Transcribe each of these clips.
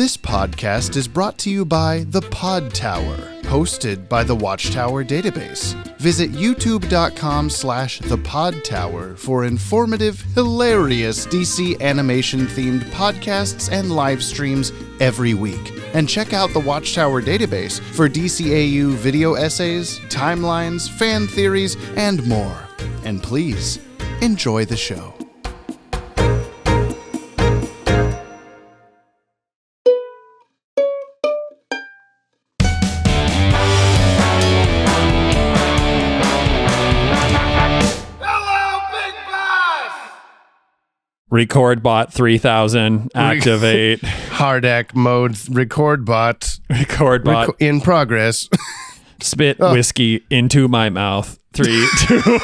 This podcast is brought to you by The Pod Tower, hosted by the Watchtower database. Visit youtube.com/thepodtower for informative, hilarious DC animation-themed podcasts and live streams every week. And check out the Watchtower database for DCAU video essays, timelines, fan theories, and more. And please, enjoy the show. Record bot 3000, activate. Hardak mode, record bot. Record bot. In progress. Spit whiskey into my mouth. 3, 2.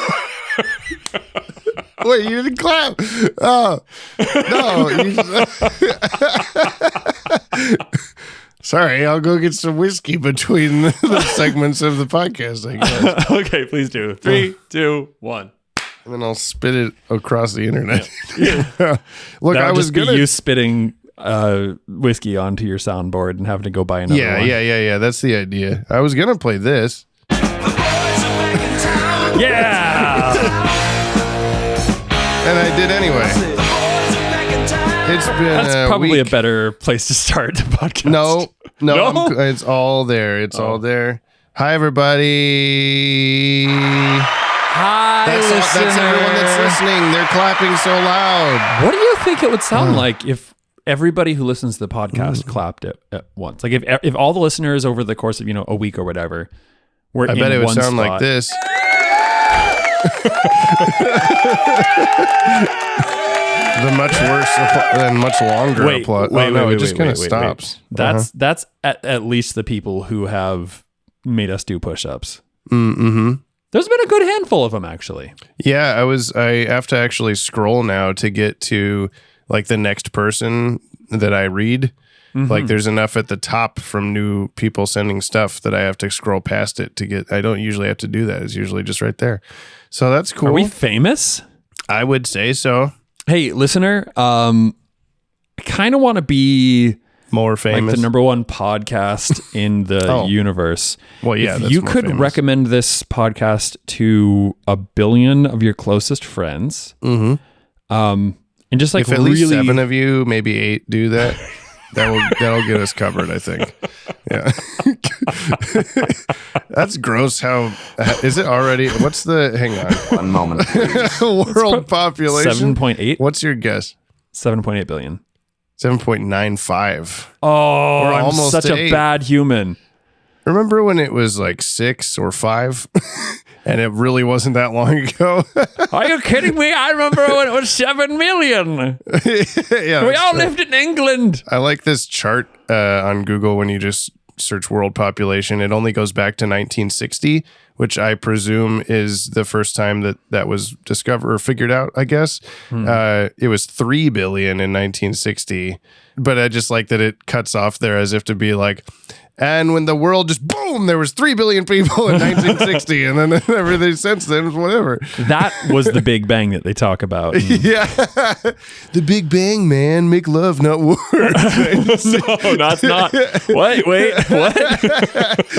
Wait, you didn't clap. Oh, no. Sorry, I'll go get some whiskey between the segments of the podcast, I guess. Okay, please do. 3, 2, 1. And then I'll spit it across the internet. Yeah. Look, That'll I was just be gonna you spitting whiskey onto your soundboard and having to go buy another one. Yeah. That's the idea. I was gonna play this. Yeah. And I did anyway. It's been That's probably week. a better place to start the podcast. No. No? It's all there. It's all there. Hi, everybody. Hi, That's everyone that's listening. They're clapping so loud. What do you think it would sound like if everybody who listens to the podcast clapped it at once? Like if all the listeners over the course of, a week or whatever were I in bet it would one sound spot. like this. The much worse and much longer applause. It just kind of stops. That's at least the people who have made us do push-ups. Mm-hmm. There's been a good handful of them, actually. Yeah, I have to actually scroll now to get to like the next person that I read. Mm-hmm. Like there's enough at the top from new people sending stuff that I have to scroll past it to get. I don't usually have to do that. It's usually just right there. So that's cool. Are we famous? I would say so. Hey, listener, I kind of want to be More famous. like the number one podcast in the universe. Well, yeah, if that's you more could famous. recommend this podcast to 1 billion of your closest friends, and just like if at least 7 of you, maybe 8 do that, that'll get us covered, I think. Yeah. That's gross. How is it already? What's the? Hang on. One moment, please. World population 7.8, What's your guess? 7.8 billion. 7.95. Oh, I'm almost such to a 8. bad human. Remember when it was like 6 or 5? And it really wasn't that long ago. Are you kidding me? I remember when it was 7 million. Yeah, We all lived in England. I like this chart on Google when you just search world population. It only goes back to 1960, which I presume is the first time that was discovered or figured out, I guess. It was 3 billion in 1960. But I just like that it cuts off there as if to be like, and when the world just boom, there was 3 billion people in 1960, and then everything since then was whatever. That was the Big Bang that they talk about. Yeah, the Big Bang, man, make love, not war. No, that's not. Wait, what?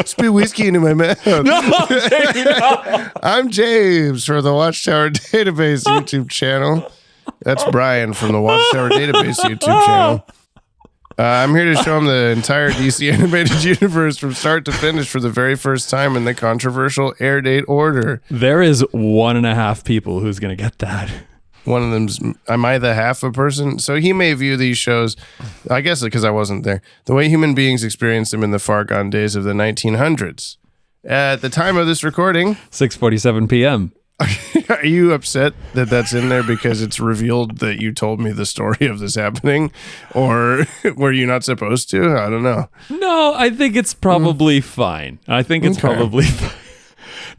Spit whiskey into my mouth. No. I'm James for the Watchtower Database YouTube channel. That's Brian from the Watchtower Database YouTube channel. I'm here to show him the entire DC animated universe from start to finish for the very first time in the controversial airdate order. There is 1.5 people who's going to get that. One of them's, am I the half a person? So he may view these shows, I guess because I wasn't there, the way human beings experienced them in the far gone days of the 1900s. At the time of this recording, 6:47 p.m. are you upset that that's in there because it's revealed that you told me the story of this happening? Or were you not supposed to? I don't know. No, I think it's probably fine. I think it's probably fine.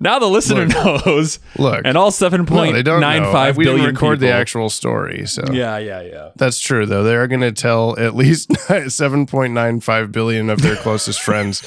Now the listener knows. Look. And all 7.95 they don't know. We didn't record the people. actual story. So Yeah. that's true, though. They are going to tell at least 7.95 billion of their closest friends.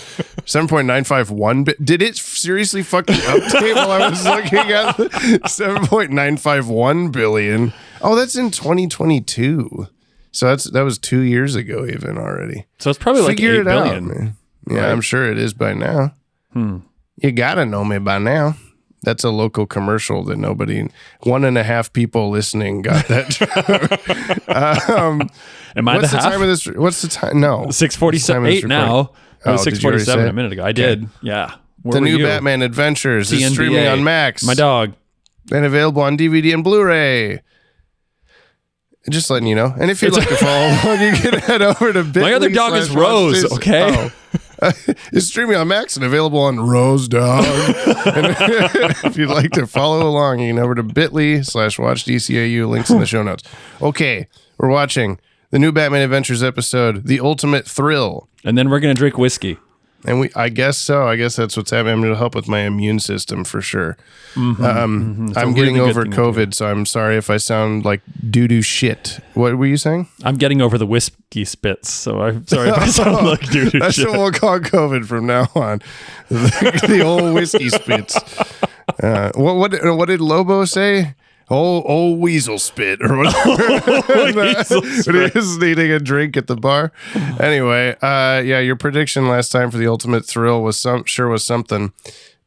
7.951. Did it seriously fucking update while I was looking at 7.951 billion? Oh, that's in 2022. So that was 2 years ago even already. So it's probably like Figure 8 it billion. out, man. Yeah, Right. I'm sure it is by now. You gotta know me by now. That's a local commercial that 1.5 people listening got that. Am I what's the the half? time of this? What's the time? No, 6:47. What's the 8 time of this now. It was Oh, did you already 6:47 say a minute ago. I did. Yeah. Where The were new you? Batman Adventures is TNBA. streaming on Max. My dog. And available on DVD and Blu-ray. Just letting you know. And if you'd like to follow along, you can head over to Bit.ly. My other dog is Rose, okay? Oh. It's streaming on Max and available on Rose Dog. And if you'd like to follow along, you can over to bit.ly/watch DCAU. Links in the show notes. Okay, we're watching the new Batman Adventures episode, The Ultimate Thrill. And then we're going to drink whiskey. And I guess so. I guess that's what's happening. I'm going to help with my immune system for sure. I'm getting really good over thing to do. COVID, so I'm sorry if I sound like doo-doo shit. What were you saying? I'm getting over the whiskey spits, so I'm sorry if I sound like dude. That's what we'll call COVID from now on. The old whiskey spits. What did Lobo say? Old weasel spit or whatever. When he was needing a drink at the bar. Anyway, yeah, your prediction last time for the Ultimate Thrill was something.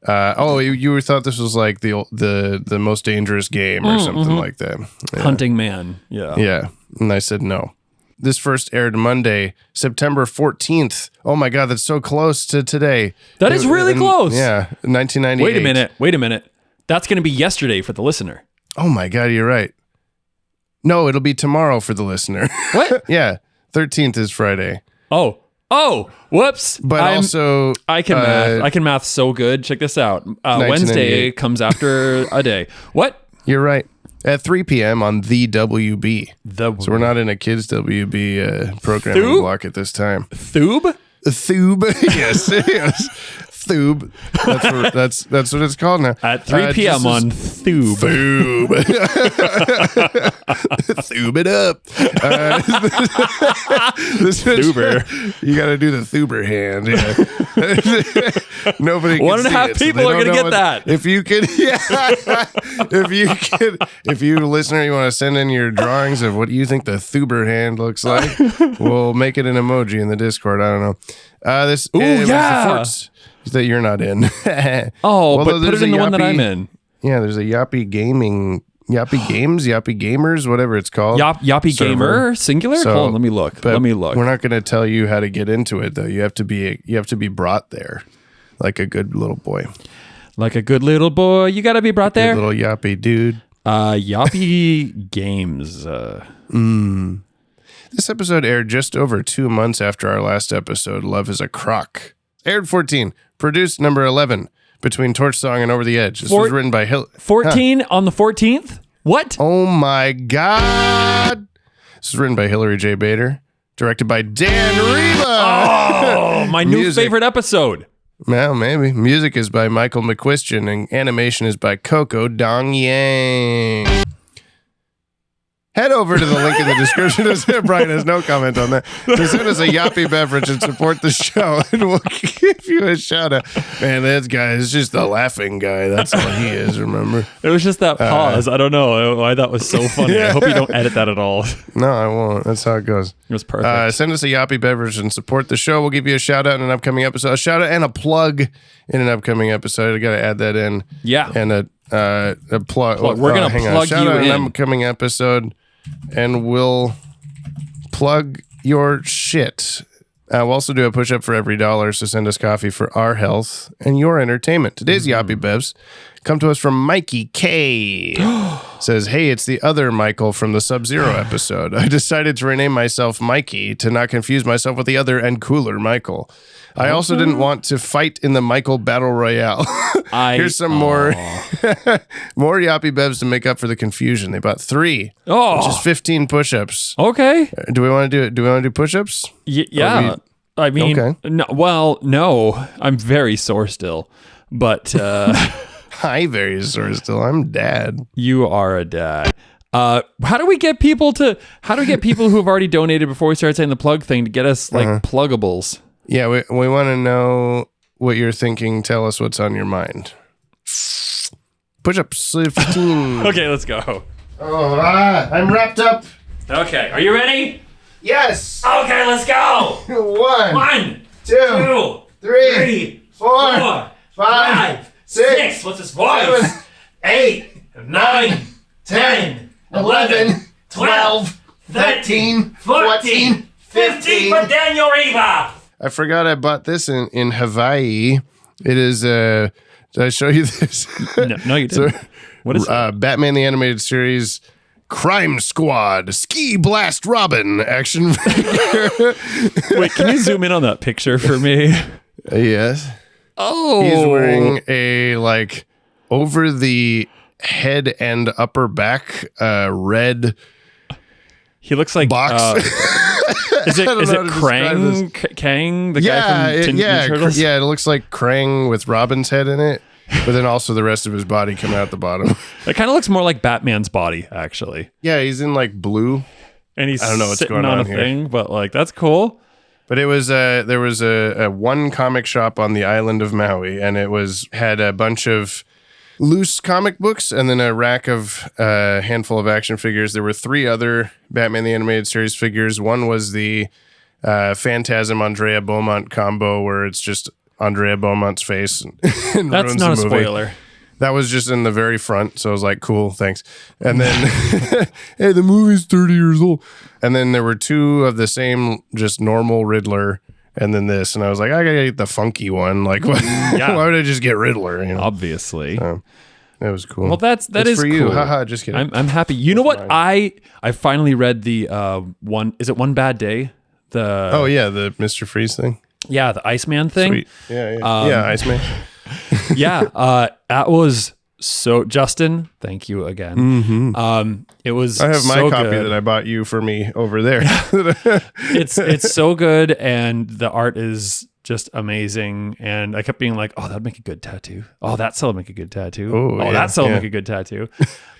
You thought this was like the most dangerous game or something like that. Yeah. Hunting Man. Yeah. Yeah, and I said no. This first aired Monday, September 14th. Oh my God, that's so close to today. That is really close. Yeah, 1998. Wait a minute. That's going to be yesterday for the listener. Oh my God, you're right. No, it'll be tomorrow for the listener. What? Yeah, 13th is Friday. Oh, whoops. But also, I can math. I can math so good. Check this out. Wednesday comes after a day. What? You're right. At 3 p.m. on the WB. So we're not in a kids WB programming block at this time. Thube? Thube, yes. Thube. That's what it's called now. At 3 p.m. on Thube. Thube. Thube it up. Thuber. You got to do the Thuber hand. Yeah. Nobody can 1.5 see it, so people they are don't going to know get that. If you could, yeah. if you listener, you want to send in your drawings of what you think the Thuber hand looks like, we'll make it an emoji in the Discord. I don't know. This. Yeah. That you're not in. Oh, but put it in the one that I'm in. Yeah, there's a Yoppie Games, Yoppie Gamers, whatever it's called. Yoppie server. Gamer singular. So, Hold on, let me look. We're not going to tell you how to get into it though. You have to be brought there, like a good little boy. Like a good little boy, you got to be brought there. Good little Yoppie dude. Yoppie Games. This episode aired just over 2 months after our last episode, Love is a Crock. Aired 14. Produced number 11. Between Torch Song and Over the Edge. This was written by 14 on the 14th? What? Oh my God. This is written by Hillary J. Bader. Directed by Dan Reba. Oh, my new favorite episode. Well, maybe. Music is by Michael McQuistion and animation is by Coco Dong Yang. Head over to the link in the description. Brian has no comment on that. To send us a Yoppie beverage and support the show, and we'll give you a shout out. Man, that guy is just the laughing guy. That's all he is, remember? It was just that pause. I don't know why that was so funny. I hope you don't edit that at all. No, I won't. That's how it goes. It was perfect. Send us a Yoppie beverage and support the show. We'll give you a shout out in an upcoming episode. A shout out and a plug in an upcoming episode. I got to add that in. Yeah. And a plug. We're going to plug shout you out in. An upcoming episode. And we'll plug your shit. We'll also do a push-up for every $1, so send us coffee for our health and your entertainment. Today's Yoppie Bevs come to us from Mikey K. Says, hey, it's the other Michael from the Sub-Zero episode. I decided to rename myself Mikey to not confuse myself with the other and cooler Michael. I also didn't want to fight in the Michael Battle Royale. Here's some more Yoppie Bevs to make up for the confusion. They bought 3, which is 15 push-ups. Okay. Do we want to do push-ups? Yeah. I mean, okay. no. I'm very sore still, but I'm very sore still. I'm dad. You are a dad. How do we get people who have already donated before we start saying the plug thing to get us like pluggables? Yeah, we want to know what you're thinking. Tell us what's on your mind. Push-ups 15. Okay, let's go. Oh, I'm wrapped up. Okay, are you ready? Yes. Okay, let's go. 1, 2, 3, 4, 5, 6. What's his voice? 8, 9, 10, 11, 12, 13, 14, 15 for Daniel Reba. I forgot I bought this in Hawaii. It is did I show you this? No, you didn't. What is it? Batman the Animated Series Crime Squad Ski Blast Robin action figure. Wait, can you zoom in on that picture for me? Yes. Oh. He's wearing a over the head and upper back red He looks like box. Is it Krang? Kang, the guy from Ninja Turtles? It looks like Krang with Robin's head in it, but then also the rest of his body coming out the bottom. It kind of looks more like Batman's body, actually. Yeah, he's in blue, and he's I don't know what's sitting going on a here. thing, but that's cool. But it was there was a one comic shop on the island of Maui, and it had a bunch of loose comic books and then a rack of a handful of action figures. There were 3 other Batman the Animated Series figures. One was the Phantasm Andrea Beaumont combo, where it's just Andrea Beaumont's face. And That's ruins not a the movie. spoiler. That was just in the very front, so I was like, cool, thanks. And then, hey, the movie's 30 years old. And then there were 2 of the same, just normal Riddler, and then this. And I was like, I gotta get the funky one. Why would I just get Riddler? Obviously. It was cool. Well, that is for you. cool. Haha, just kidding. I'm happy. You know what? I finally read the is it One Bad Day? The the Mr. Freeze thing. Yeah, the Iceman thing. Sweet. Yeah, Iceman. Yeah, that was so. Justin, thank you again. Mm-hmm. It was. I have my so copy good. that I bought you for me over there. It's so good, and the art is just amazing. And I kept being like, "Oh, that'd make a good tattoo. Oh, that cell would make a good tattoo. That cell would make a good tattoo."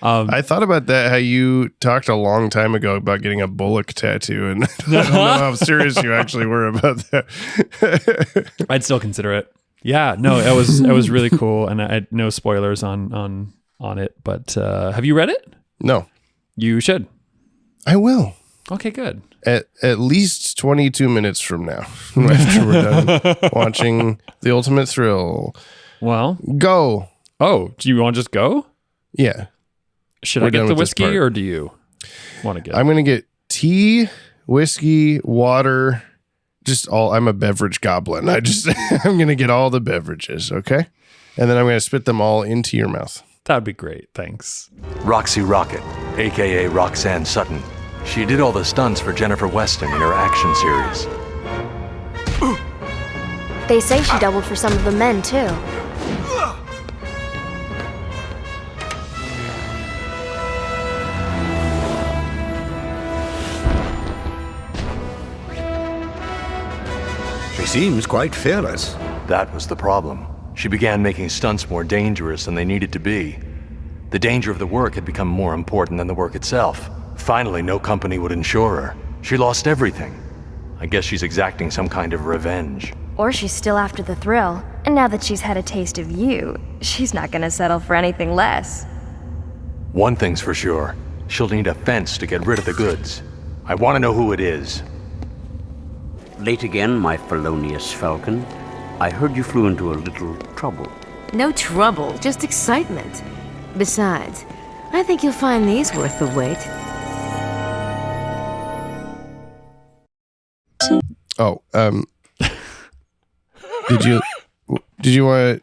I thought about that. How you talked a long time ago about getting a Bullock tattoo, and I don't know how serious you actually were about that. I'd still consider it. Yeah, no, it was really cool, and I had no spoilers on it. But have you read it? No, you should. I will. Okay, good. At least 22 minutes from now, after we're done watching The Ultimate Thrill. Well, go. Oh, do you want to just go? Yeah. Should I get the whiskey, or do you want to get? I'm gonna get tea, whiskey, water. I'm a beverage goblin. I'm going to get all the beverages, okay? And then I'm going to spit them all into your mouth. That'd be great. Thanks. Roxy Rocket, a.k.a. Roxanne Sutton. She did all the stunts for Jennifer Weston in her action series. They say she doubled for some of the men, too. She seems quite fearless. That was the problem. She began making stunts more dangerous than they needed to be. The danger of the work had become more important than the work itself. Finally, no company would insure her. She lost everything. I guess she's exacting some kind of revenge. Or she's still after the thrill, and now that she's had a taste of you, she's not gonna settle for anything less. One thing's for sure. She'll need a fence to get rid of the goods. I want to know who it is. Late again, my felonious falcon. I heard you flew into a little trouble. No trouble, just excitement. Besides, I think you'll find these worth the wait. Oh, did you want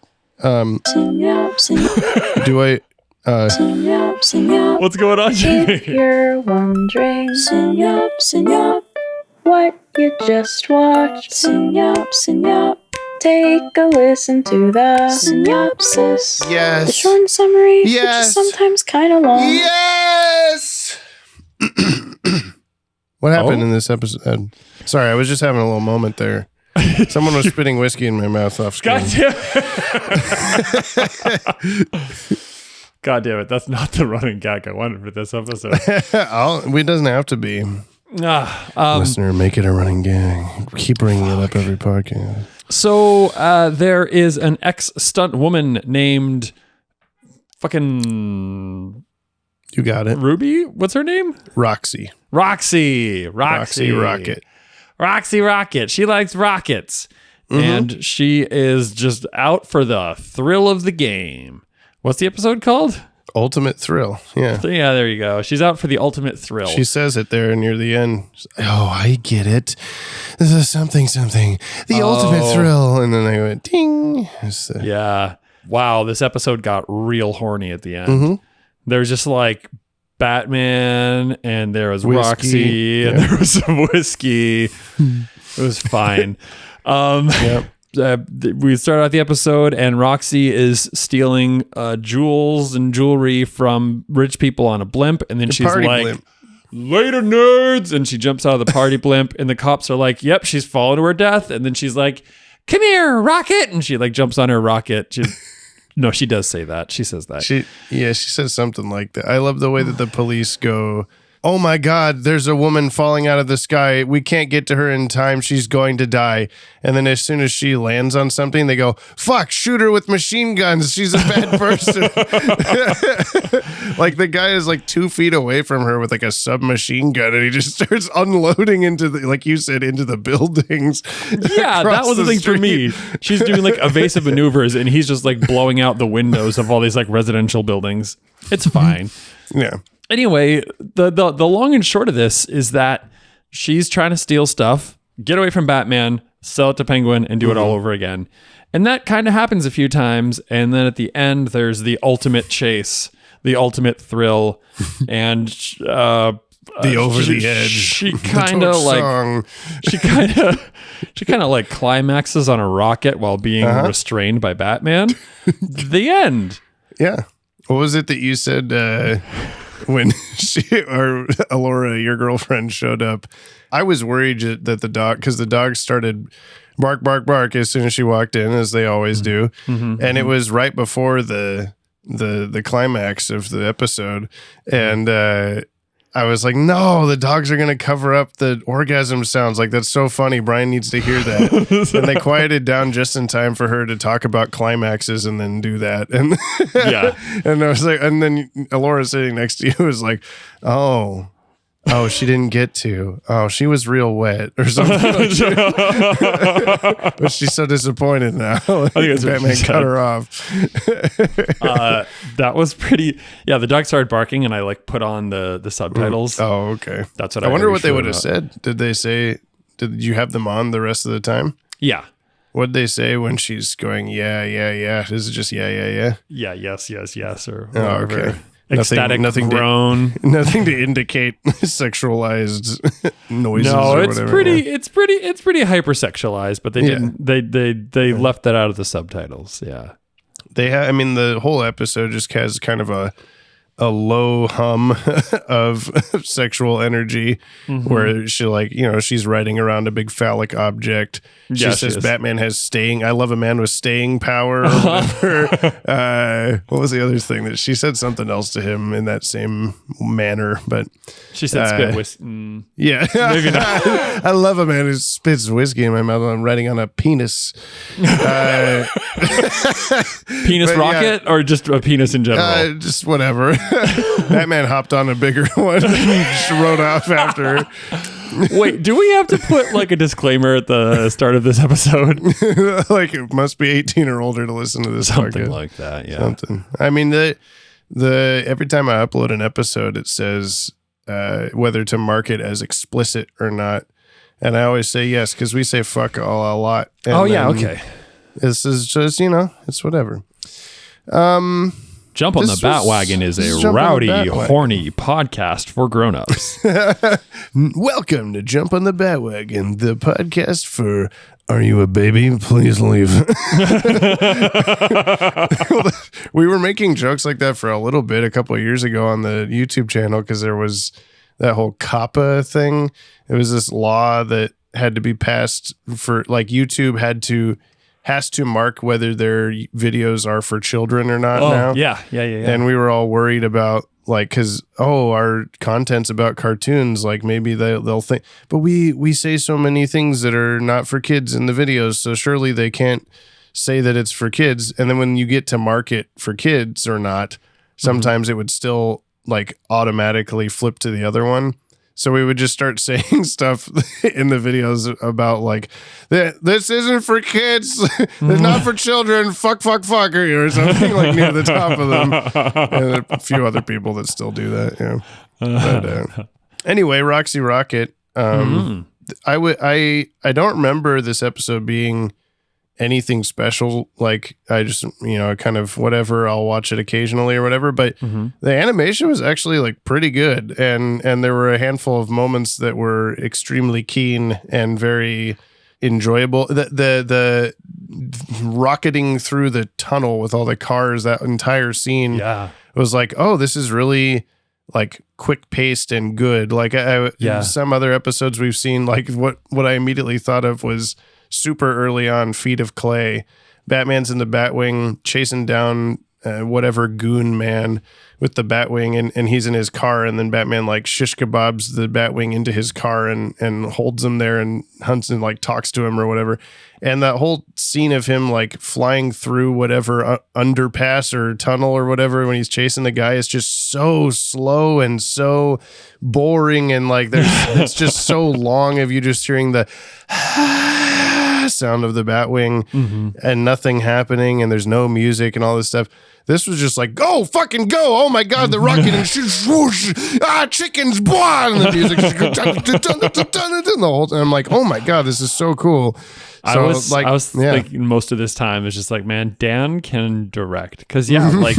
What's going on, Jimmy? If you're wondering, Synup, what you just watched, Synup, take a listen to the synopsis. Yes. The short summary, Yes. which is sometimes kind of long. Yes! What happened in this episode? Sorry, I was just having a little moment there. Someone was spitting whiskey in my mouth off screen. God damn it. That's not the running gag I wanted for this episode. It doesn't have to be. Listener, make it a running gag. Keep bringing it up every podcast. So there is an ex-stunt woman named fucking You got it. Ruby? What's her name? Roxy. Roxy Rocket. Roxy Rocket. She likes rockets. And she is just out for the thrill of the game. What's the episode called? Ultimate Thrill. Yeah. Yeah, there you go. She's out for the ultimate thrill. She says it there near the end. Oh, I get it. This is something. The ultimate thrill. And then they went ding. Yeah. Wow, this episode got real horny at the end. There's just like Batman and there was whiskey, Roxy and there was some whiskey. It was fine. We start out the episode and Roxy is stealing jewels and jewelry from rich people on a blimp. And then she's like, blimp. Later, nerds. And she jumps out of the party blimp and the cops are like, yep, she's fallen to her death. And then she's like, come here, rocket. And she like jumps on her rocket. No, she does say that. She says that. She says something like that. I love the way that the police go, oh my God, there's a woman falling out of the sky. We can't get to her in time. She's going to die. And then as soon as she lands on something, they go, fuck, shoot her with machine guns. She's a bad person. Like the guy is like 2 feet away from her with like a submachine gun and he just starts unloading into the, like you said, into the buildings. Yeah, that was the thing for me. She's doing like evasive maneuvers and he's just like blowing out the windows of all these like residential buildings. It's fine. Yeah. Anyway, the long and short of this is that she's trying to steal stuff, get away from Batman, sell it to Penguin, and do it all over again. And that kind of happens a few times. And then at the end, there's the ultimate chase, the ultimate thrill, and the over the edge. She kind of like she kind of like climaxes on a rocket while being restrained by Batman. The end. Yeah. What was it that you said? When she or Alora, your girlfriend, showed up, I was worried that the dog, because the dog started bark as soon as she walked in, as they always do, and it was right before the climax of the episode, and I was like, no, the dogs are going to cover up the orgasm sounds. Like, that's so funny. Brian needs to hear that. And they quieted down just in time for her to talk about climaxes and then do that. And Yeah. And I was like, and then Alora sitting next to you was like, oh, she didn't get to. Oh, she was real wet or something. But she's so disappointed now. I think it's Batman cut her off. That was pretty. Yeah, the dog started barking, and I like put on the subtitles. Oh, okay. That's what I wonder what they would have said. Did they say? Did you have them on the rest of the time? Yeah. What'd they say when she's going? Yeah. Is it just yeah? Yeah. Yes, or whatever. Oh, okay. Ecstatic groan. Nothing to indicate sexualized noises. No, or it's whatever. it's pretty hypersexualized, but they didn't. They left that out of the subtitles. Yeah, I mean, the whole episode just has kind of a low hum of sexual energy where she she's riding around a big phallic object. She says Batman has staying. I love a man with staying power. Or whatever. What was the other thing that she said? Something else to him in that same manner, but she said spit whiskey. Yeah, maybe not. I love a man who spits whiskey in my mouth. I'm riding on a penis. Penis rocket or just a penis in general? Just whatever. Batman hopped on a bigger one. Just rode off after her. Wait, do we have to put like a disclaimer at the start of this episode? Like it must be 18 or older to listen to this. Something podcast. Like that, yeah. Something. I mean, the every time I upload an episode, it says whether to mark it as explicit or not, and I always say yes because we say fuck a lot. And okay. This is just it's whatever. Jump on the Bat-Wagon is a rowdy, horny podcast for grown-ups. Welcome to Jump on the Bat-Wagon, the podcast for Are You a Baby? Please leave. We were making jokes like that for a little bit a couple of years ago on the YouTube channel because there was that whole COPPA thing. It was this law that had to be passed for, like, YouTube has to mark whether their videos are for children or not now. Yeah. And we were all worried about, like, because, our content's about cartoons, like, maybe they'll think, but we say so many things that are not for kids in the videos, so surely they can't say that it's for kids. And then when you get to mark it for kids or not, sometimes it would still like automatically flip to the other one. So we would just start saying stuff in the videos about like, this isn't for kids, it's not for children, fuck, or something like near the top of them. And a few other people that still do that. Yeah. But anyway, Roxy Rocket. I don't remember this episode being anything special. Like I just, kind of whatever, I'll watch it occasionally or whatever, but the animation was actually like pretty good. And there were a handful of moments that were extremely keen and very enjoyable. The rocketing through the tunnel with all the cars, that entire scene was like, oh, this is really like quick paced and good. Like some other episodes we've seen, like what I immediately thought of was super early on, Feet of Clay. Batman's in the Batwing chasing down whatever goon man with the Batwing, and he's in his car, and then Batman like shish kebabs the Batwing into his car and holds him there and hunts and like talks to him or whatever. And that whole scene of him like flying through whatever underpass or tunnel or whatever when he's chasing the guy is just so slow and so boring, and like it's just so long of you just hearing the sound of the Batwing and nothing happening, and there's no music and all this stuff. This was just like, go, fucking go. Oh my God, the rocket and swoosh, chickens, blah, and the music. And the whole time I'm like, oh my God, this is so cool. So, I was thinking most of this time is just like, man, Dan can direct. Because like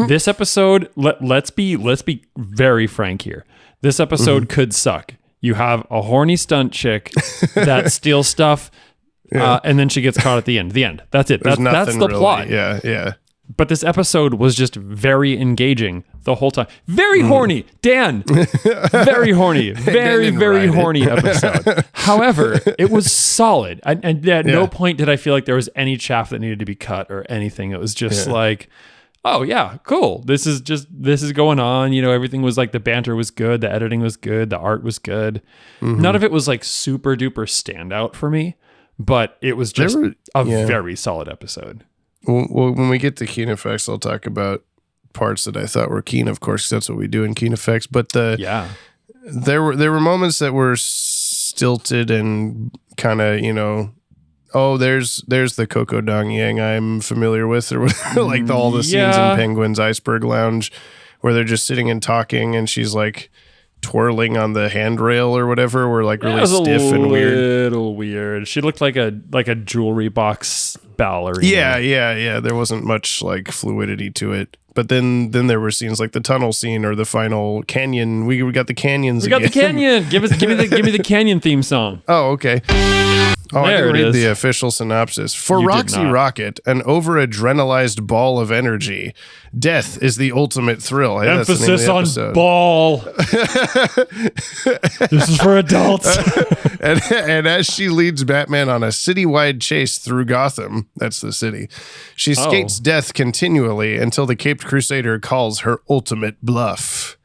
this episode, let's be very frank here. This episode could suck. You have a horny stunt chick that steals stuff, and then she gets caught at the end. The end. That's it. That's the really, plot. Yeah. But this episode was just very engaging the whole time. Very horny, Dan. Very horny. Very horny episode. However, it was solid. And at no point did I feel like there was any chaff that needed to be cut or anything. It was just like, oh yeah, cool. This is going on. Everything was like, the banter was good. The editing was good. The art was good. None of it was like super duper standout for me, but it was just a very solid episode. Well, when we get to Keen Effects, I'll talk about parts that I thought were keen, of course, 'cause that's what we do in Keen Effects. But there were moments that were stilted and kind of, oh, there's the Coco Dong Yang I'm familiar with, or like all the scenes in Penguin's Iceberg Lounge where they're just sitting and talking, and she's like twirling on the handrail or whatever, were like really stiff and weird. Little weird. She looked like a jewelry box ballerina. Yeah. There wasn't much like fluidity to it. But then there were scenes like the tunnel scene or the final canyon. We got the canyons. We got the canyon. Give me the canyon theme song. Oh, okay. Oh, I didn't read the official synopsis. For Roxy Rocket, an over-adrenalized ball of energy, death is the ultimate thrill. Hey, emphasis on ball. This is for adults. and as she leads Batman on a citywide chase through Gotham, that's the city, she skates death continually until the Caped Crusader calls her ultimate bluff.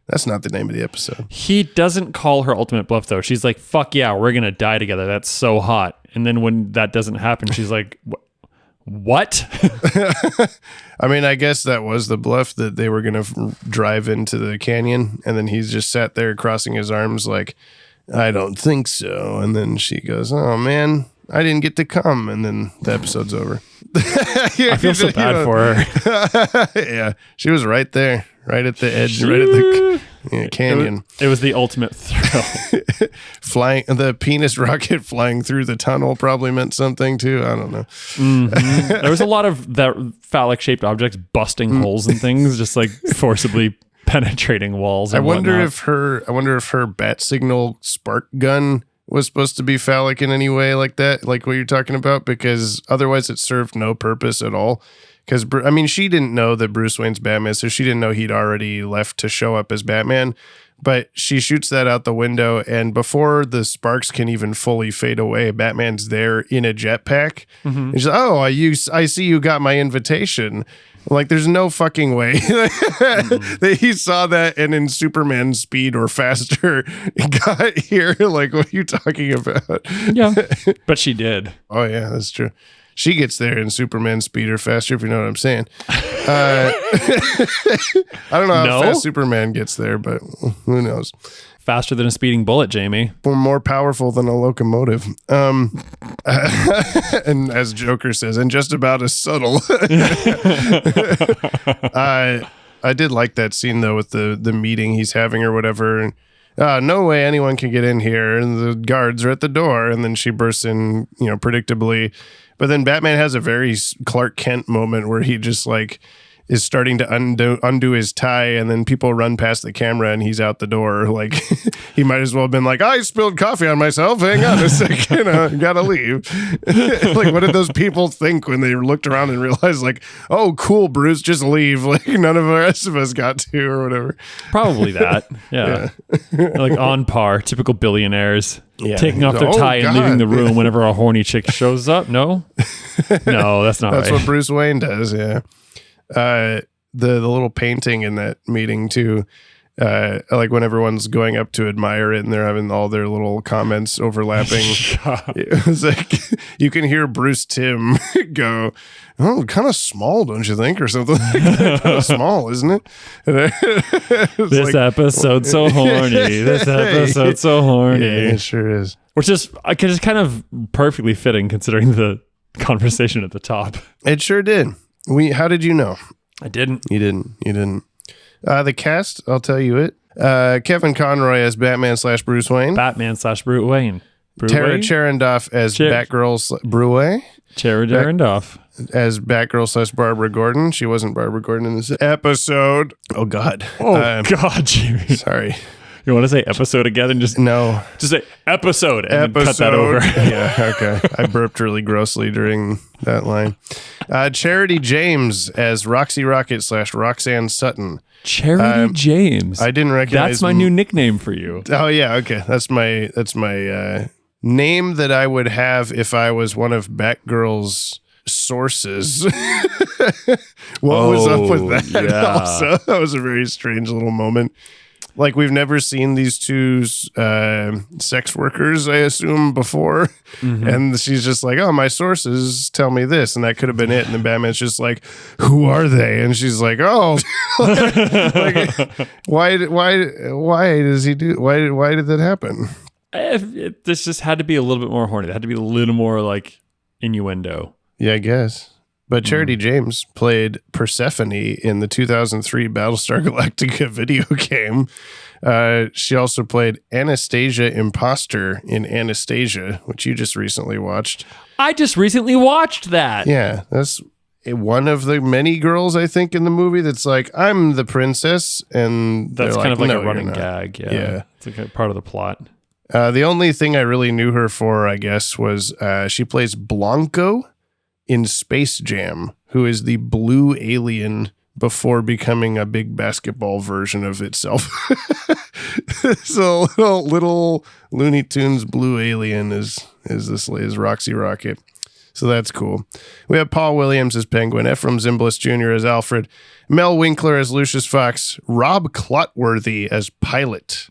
That's not the name of the episode. He doesn't call her ultimate bluff, though. She's like, fuck yeah, we're going to die together. That's so hot. And then when that doesn't happen, she's like, what? I mean, I guess that was the bluff, that they were going to drive into the canyon. And then he's just sat there crossing his arms like, I don't think so. And then she goes, oh, man, I didn't get to come. And then the episode's over. I feel so bad for her. Yeah, she was right there. Right at the edge, right at the canyon. It was the ultimate thrill. Flying, the penis rocket flying through the tunnel probably meant something too. I don't know. There was a lot of that phallic-shaped objects busting holes and things, just like forcibly penetrating walls. I wonder if her bat signal spark gun was supposed to be phallic in any way like that, like what you're talking about, because otherwise it served no purpose at all. Because, I mean, she didn't know that Bruce Wayne's Batman, so she didn't know he'd already left to show up as Batman. But she shoots that out the window, and before the sparks can even fully fade away, Batman's there in a jetpack. And she's like, oh, I see you got my invitation. I'm like, there's no fucking way that he saw that and in Superman speed or faster got here. Like, what are you talking about? Yeah, but she did. Oh, yeah, that's true. She gets there in Superman speed or faster, if you know what I'm saying. I don't know how fast Superman gets there, but who knows? Faster than a speeding bullet, Jamie. Or more powerful than a locomotive. And as Joker says, and just about as subtle. I did like that scene, though, with the meeting he's having or whatever. And, no way anyone can get in here. And the guards are at the door. And then she bursts in, predictably. But then Batman has a very Clark Kent moment where he just like is starting to undo his tie, and then people run past the camera and he's out the door. Like he might as well have been like, I spilled coffee on myself. Hang on a second. Gotta leave. Like, what did those people think when they looked around and realized like, oh, cool, Bruce, just leave. Like none of the rest of us got to or whatever. Probably that. Yeah. Like on par, typical billionaires. Yeah. Taking off their tie and leaving the room whenever a horny chick shows up. No, that's not That's right. what Bruce Wayne does. Yeah. The little painting in that meeting too, like when everyone's going up to admire it and they're having all their little comments overlapping. It was like you can hear Bruce Timm go, "Oh, kind of small, don't you think?" or something. Kind of small, isn't it? This episode's so horny. This episode's so horny. Yeah, it sure is. Which is kind of perfectly fitting considering the conversation at the top. It sure did. How did you know? I didn't. You didn't. The cast, I'll tell you it. Kevin Conroy as Batman / Bruce Wayne. Batman/Bruce Wayne. Tara Cherendoff as Batgirl Bruce. Tara Cherendoff as Batgirl / Barbara Gordon. She wasn't Barbara Gordon in this episode. Oh, God. God, Jimmy. Sorry. You want to say episode again and just say episode and then cut that over. Yeah, okay. I burped really grossly during that line. Charity James as Roxy Rocket / Roxanne Sutton. Charity James. I didn't recognize. That's my new nickname for you. Oh yeah, okay. That's my name that I would have if I was one of Batgirl's sources. What was up with that? Yeah. Also, that was a very strange little moment. Like, we've never seen these two sex workers, I assume, before. Mm-hmm. And she's just like, oh, my sources tell me this. And that could have been it. And then Batman's just like, who are they? And she's like, oh. Why does he do? Why did that happen? This just had to be a little bit more horny. It had to be a little more like innuendo. Yeah, I guess. But Charity James played Persephone in the 2003 Battlestar Galactica video game. She also played Anastasia Imposter in Anastasia, which you just recently watched. I just recently watched that. Yeah, that's one of the many girls, I think, in the movie that's like, I'm the princess. And that's kind of like no, a running gag. Yeah. It's like a part of the plot. The only thing I really knew her for, I guess, was she plays Blanco in Space Jam, who is the blue alien before becoming a big basketball version of itself. So little Looney Tunes blue alien is Roxy Rocket. So that's cool. We have Paul Williams as Penguin, Ephraim Zimbalist Jr. as Alfred, Mel Winkler as Lucius Fox, Rob Clotworthy as Pilot.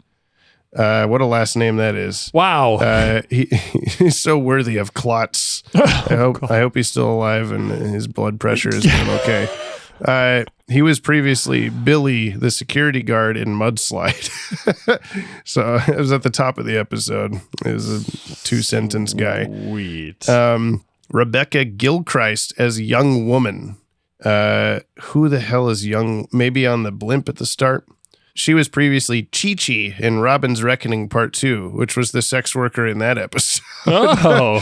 What a last name that is. Wow. He's so worthy of clots. I hope he's still alive and his blood pressure is doing okay. He was previously Billy, the security guard in Mudslide. So it was at the top of the episode. It was a 2-sentence guy. Sweet. Rebecca Gilchrist as Young Woman. Who the hell is Young? Maybe on the blimp at the start. She was previously Chi-Chi in Robin's Reckoning Part 2, which was the sex worker in that episode. Oh.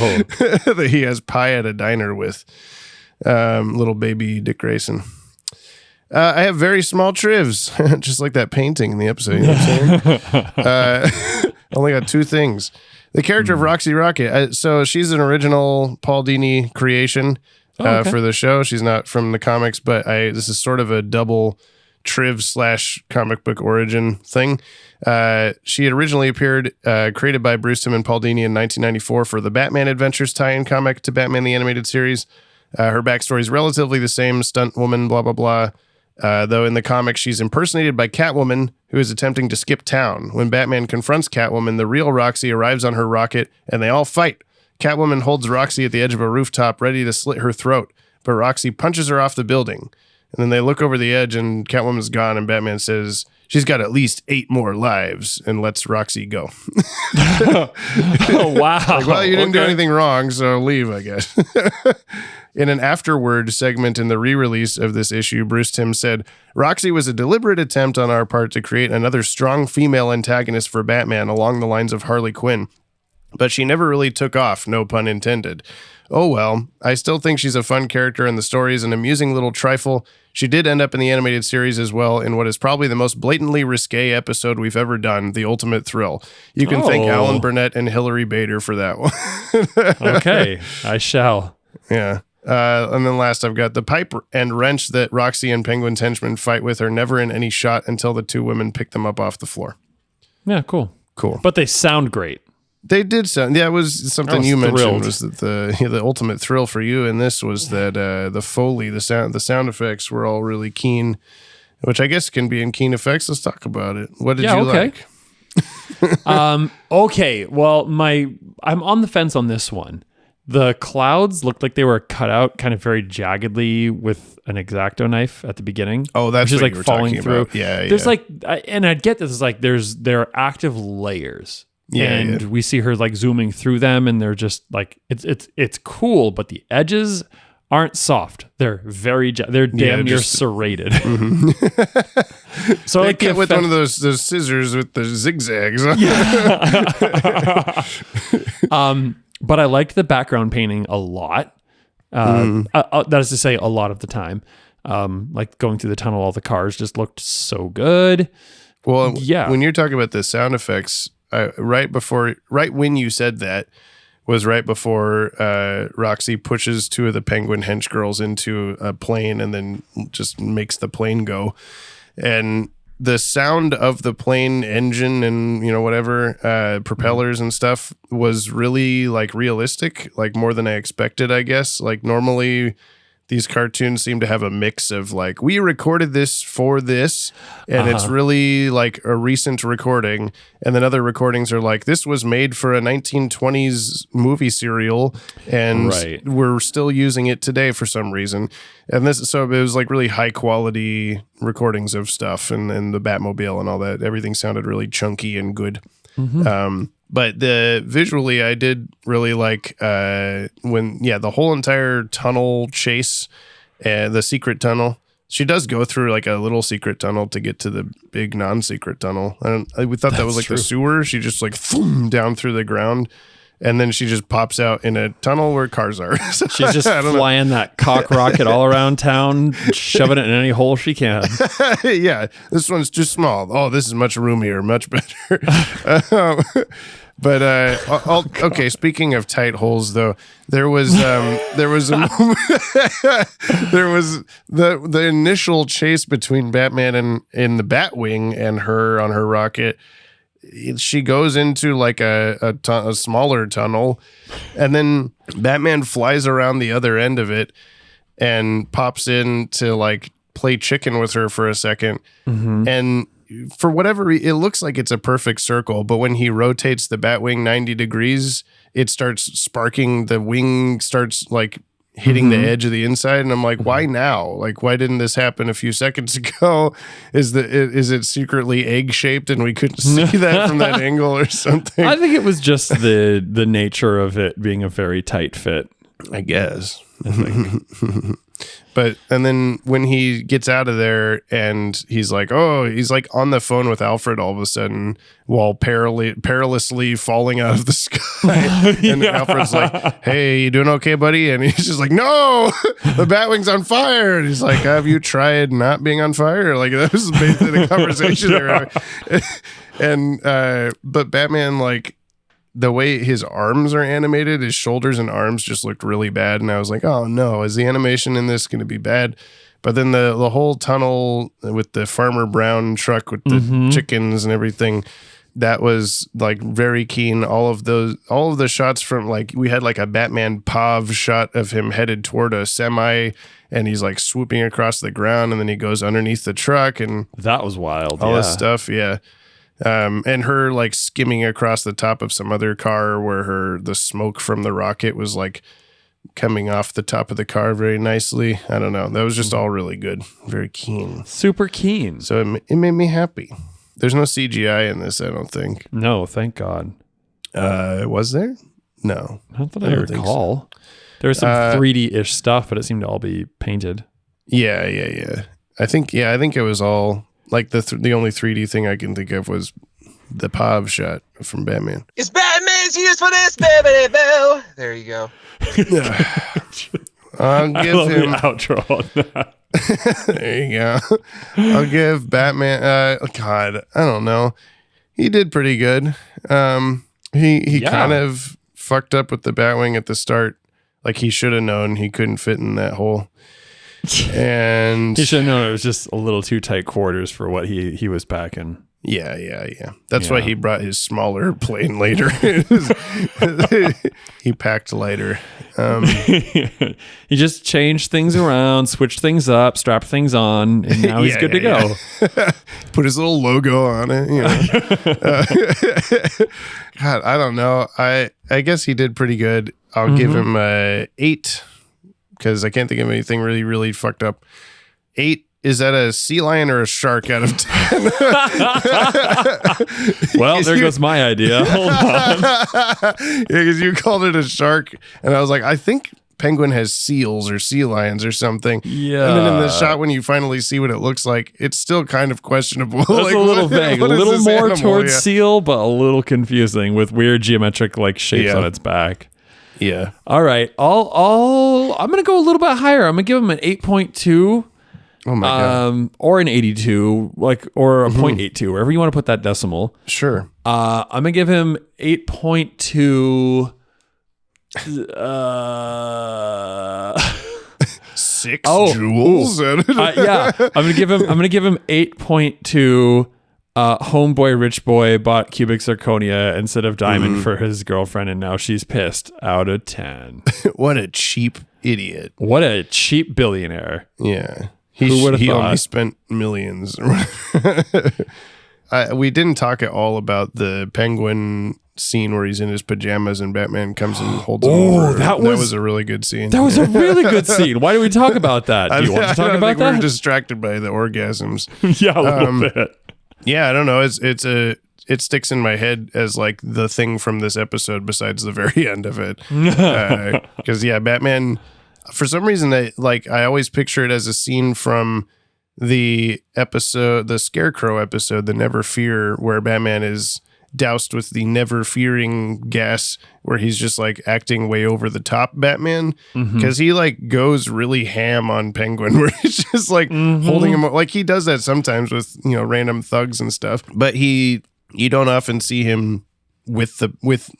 That he has pie at a diner with. Little baby Dick Grayson. I have very small trivs, just like that painting in the episode. You know what I'm saying? Only got 2 things. The character of Roxy Rocket. So she's an original Paul Dini creation for the show. She's not from the comics, but this is sort of a double triv / comic book origin thing. She had originally appeared, created by Bruce Timm and Paul Dini in 1994 for the Batman Adventures tie-in comic to Batman the Animated Series. Her backstory is relatively the same, stunt woman, blah, blah, blah. Though in the comic, she's impersonated by Catwoman, who is attempting to skip town. When Batman confronts Catwoman, the real Roxy arrives on her rocket, and they all fight. Catwoman holds Roxy at the edge of a rooftop, ready to slit her throat, but Roxy punches her off the building. And then they look over the edge, and Catwoman's gone, and Batman says she's got at least 8 more lives, and lets Roxy go. Oh, wow. Like, well, you didn't do anything wrong, so leave, I guess. In an afterward segment in the re-release of this issue, Bruce Timm said, Roxy was a deliberate attempt on our part to create another strong female antagonist for Batman along the lines of Harley Quinn. But she never really took off, no pun intended. Oh well, I still think she's a fun character and the story is an amusing little trifle. She did end up in the animated series as well in what is probably the most blatantly risque episode we've ever done, The Ultimate Thrill. You can thank Alan Burnett and Hilary Bader for that one. Okay, I shall. Yeah. And then last, I've got the pipe and wrench that Roxy and Penguin's henchmen fight with are never in any shot until the 2 women pick them up off the floor. Yeah, cool. Cool. But they sound great. They did sound. Yeah, it was something you mentioned was that the ultimate thrill for you in this was that the Foley, the sound effects were all really keen, which I guess can be in Keen Effects. Let's talk about it. What did you like? Okay. Well, I'm on the fence on this one. The clouds looked like they were cut out kind of very jaggedly with an X-Acto knife at the beginning. Oh, that's which what is you were falling talking through. about. Yeah, there's and I get this. Is like there are active layers. Yeah, and we see her like zooming through them, and they're just like it's cool, but the edges aren't soft. They're they're damn near serrated. Mm-hmm. So I get with one of those scissors with the zigzags. But I liked the background painting a lot. That is to say, a lot of the time. Like going through the tunnel, all the cars just looked so good. Well, yeah. When you're talking about the sound effects, right when you said that was right before Roxy pushes 2 of the Penguin hench girls into a plane and then just makes the plane go. And the sound of the plane engine and, whatever, propellers and stuff was really like realistic, like more than I expected, I guess. Like normally these cartoons seem to have a mix of like, we recorded this for this, and it's really like a recent recording. And then other recordings are like, this was made for a 1920s movie serial, and we're still using it today for some reason. And so it was like really high quality recordings of stuff and the Batmobile and all that. Everything sounded really chunky and good. But visually, I did really like the whole entire tunnel chase, the secret tunnel. She does go through like a little secret tunnel to get to the big non-secret tunnel. And we thought that was like the sewer. She just like down through the ground, and then she just pops out in a tunnel where cars are. She's just flying that cock rocket all around town, shoving it in any hole she can. Yeah, this one's too small. Oh, this is much roomier, much better. But okay. Speaking of tight holes, though, there was a moment, there was the initial chase between Batman and in the Batwing and her on her rocket. She goes into like a smaller tunnel, and then Batman flies around the other end of it and pops in to like play chicken with her for a second, and. For whatever it looks like it's a perfect circle, but when he rotates the Batwing 90 degrees, it starts sparking. The wing starts like hitting the edge of the inside, and I'm like, why now? Like, why didn't this happen a few seconds ago? Is it secretly egg shaped and we couldn't see that from that angle or something? I think it was just the nature of it being a very tight fit. I guess. I think. But and then when he gets out of there and he's like on the phone with Alfred all of a sudden while perilously falling out of the sky. And Alfred's like, "Hey, you doing okay, buddy?" And he's just like, "No, the Batwing's on fire." And he's like, "Have you tried not being on fire?" Like that was basically the conversation there. And but Batman, like, the way his arms are animated, his shoulders and arms just looked really bad. And I was like, oh no, is the animation in this going to be bad? But then the whole tunnel with the Farmer Brown truck with the chickens and everything, that was like very keen. All of the shots from like, we had like a Batman Pav shot of him headed toward a semi, and he's like swooping across the ground, and then he goes underneath the truck, and that was wild. All this stuff. Yeah. And her like skimming across the top of some other car where the smoke from the rocket was like coming off the top of the car very nicely. I don't know. That was just all really good. Very keen. Super keen. So it made me happy. There's no CGI in this, I don't think. No, thank God. Was there? No. Not that I recall. There was some 3D-ish stuff, but it seemed to all be painted. Yeah. I think it was all like the only 3D thing I can think of was the Pav shot from Batman. It's Batman's used for this, baby. There you go. I'll give him the outro on that. There you go. I'll give Batman. God, I don't know. He did pretty good. He kind of fucked up with the Batwing at the start. Like he should have known he couldn't fit in that hole. And he should have known it was just a little too tight quarters for what he was packing. Yeah. That's why he brought his smaller plane later. He packed lighter. He just changed things around, switched things up, strapped things on, and now he's good to go. Put his little logo on it. You know. God, I don't know. I guess he did pretty good. I'll give him 8 because I can't think of anything really, really fucked up. 8. Is that a sea lion or a shark out of 10? Well, there goes my idea. Hold on. Yeah, because you called it a shark, and I was like, I think penguin has seals or sea lions or something. Yeah. And then in the shot, when you finally see what it looks like, it's still kind of questionable. It's like, a little vague, a little more towards Yeah. seal, but a little confusing with weird geometric like shapes on its back. Yeah. All right. I'm gonna go a little bit higher. I'm gonna give him an 8.2. Oh my god. Or an 82, or a 0.82, wherever you want to put that decimal. Sure. I'm gonna give him 8.2. 6 joules. Yeah, I'm gonna give him 8.2. Homeboy rich boy bought cubic zirconia instead of diamond for his girlfriend, and now she's pissed. Out of 10. What a cheap idiot. What a cheap billionaire. Yeah. Who would have he thought? only spent millions. We didn't talk at all about the penguin scene where he's in his pajamas and Batman comes and holds him over. That was a really good scene. That was a really good scene. Why do we talk about that? Do you want to talk about that? We were distracted by the orgasms. Yeah, a little bit. Yeah, I don't know. It sticks in my head as like the thing from this episode besides the very end of it. Because Batman, for some reason, I always picture it as a scene from the Scarecrow episode, the Never Fear, where Batman is doused with the never fearing gas, where he's just like acting way over the top Batman, because he like goes really ham on Penguin, where he's just like holding him, like he does that sometimes with random thugs and stuff, but you don't often see him with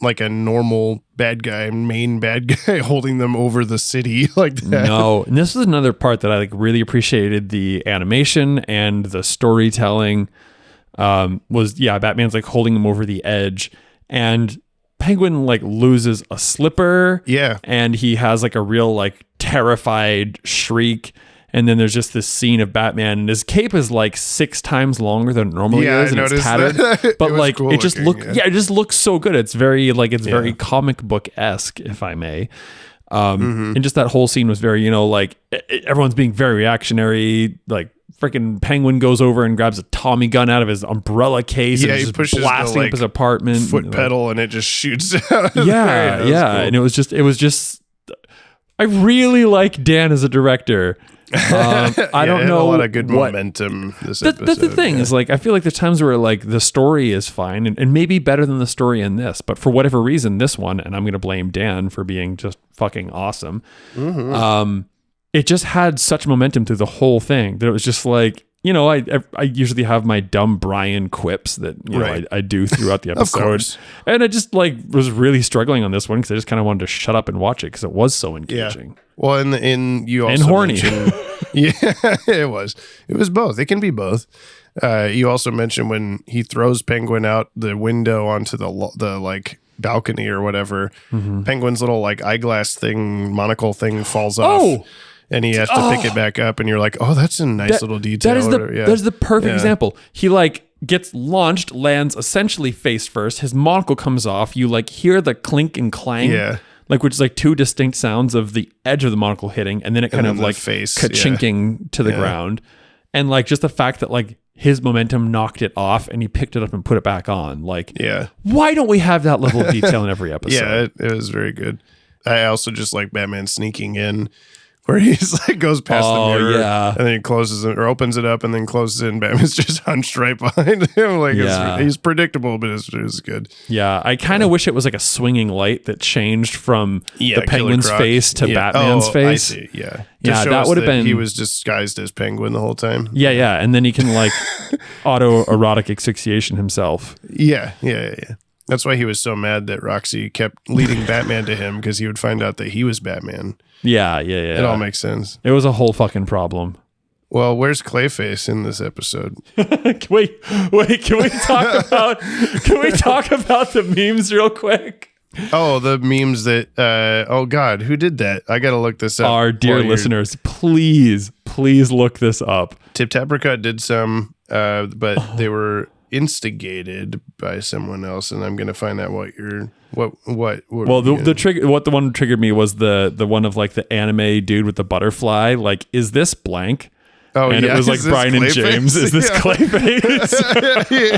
like a normal main bad guy holding them over the city like that. No, and this is another part that I like really appreciated. The animation and the storytelling Batman's like holding him over the edge, and Penguin like loses a slipper, and he has like a real like terrified shriek. And then there's just this scene of Batman, and his cape is like 6 times longer than it normally is, and it's tattered. But like cool it just looking, it just looks so good. It's very very comic book-esque, if I may. And just that whole scene was very, everyone's being very reactionary. Like freaking Penguin goes over and grabs a Tommy gun out of his umbrella case and he pushes blasting up his apartment foot pedal, and it just shoots out. Cool. And it was just I really like Dan as a director. I don't know. A lot of good momentum this episode. That's the thing is like, I feel like there's times where like the story is fine and maybe better than the story in this, but for whatever reason, this one, and I'm going to blame Dan for being just fucking awesome. It just had such momentum through the whole thing that it was just like, I usually have my dumb Brian quips that I do throughout the episode. Of course. And I just like was really struggling on this one because I just kind of wanted to shut up and watch it because it was so engaging. Well, you also and horny. It was both. It can be both. You also mentioned when he throws Penguin out the window onto the like balcony or whatever, Penguin's little like eyeglass monocle thing falls off. And he has to pick it back up, and you're like, "Oh, that's a nice little detail." That is the perfect example. He like gets launched, lands essentially face first. His monocle comes off. You like hear the clink and clang. Yeah. Like, which is like two distinct sounds of the edge of the monocle hitting, and then it kind of like face, ka-chinking to the ground. And like just the fact that like his momentum knocked it off and he picked it up and put it back on. Like, why don't we have that level of detail in every episode? Yeah, it was very good. I also just like Batman sneaking in, where he's like goes past the mirror and then he closes it or opens it up and then closes it, and Batman's just hunched right behind him. Like he's predictable, but it's good. Yeah, I kind of wish it was like a swinging light that changed from the Penguin's face to Batman's face. I see. Yeah, that would have been. He was disguised as Penguin the whole time. Yeah, and then he can like autoerotic axiation himself. Yeah. That's why he was so mad that Roxy kept leading Batman to him, because he would find out that he was Batman. Yeah. It all makes sense. It was a whole fucking problem. Well, where's Clayface in this episode? Wait, can we talk about the memes real quick? Oh, the memes that oh God, who did that? I gotta look this up. Our dear listeners, please look this up. Tip Tapricot did some, but they were instigated by someone else, and I'm gonna find out what well, the one triggered me was the one of like the anime dude with the butterfly. Like, is this blank? Oh, and it was like Brian and James. Is this Clayface?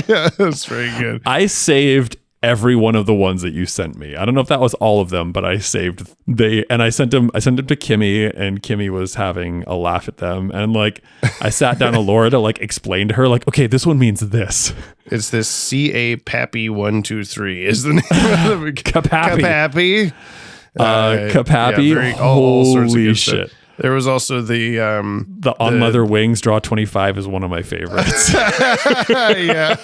Yeah, that's very good. I saved every one of the ones that you sent me. I don't know if that was all of them, but I saved I sent them to Kimmy, and Kimmy was having a laugh at them. And like, I sat down to Laura to like explain to her, like, okay, this one means this. It's this CA Pappy 123 is the name of it. Kapappy. Kapappy. All sorts of Holy good shit. stuff. There was also the on Mother Wings draw 25 is one of my favorites. Yeah.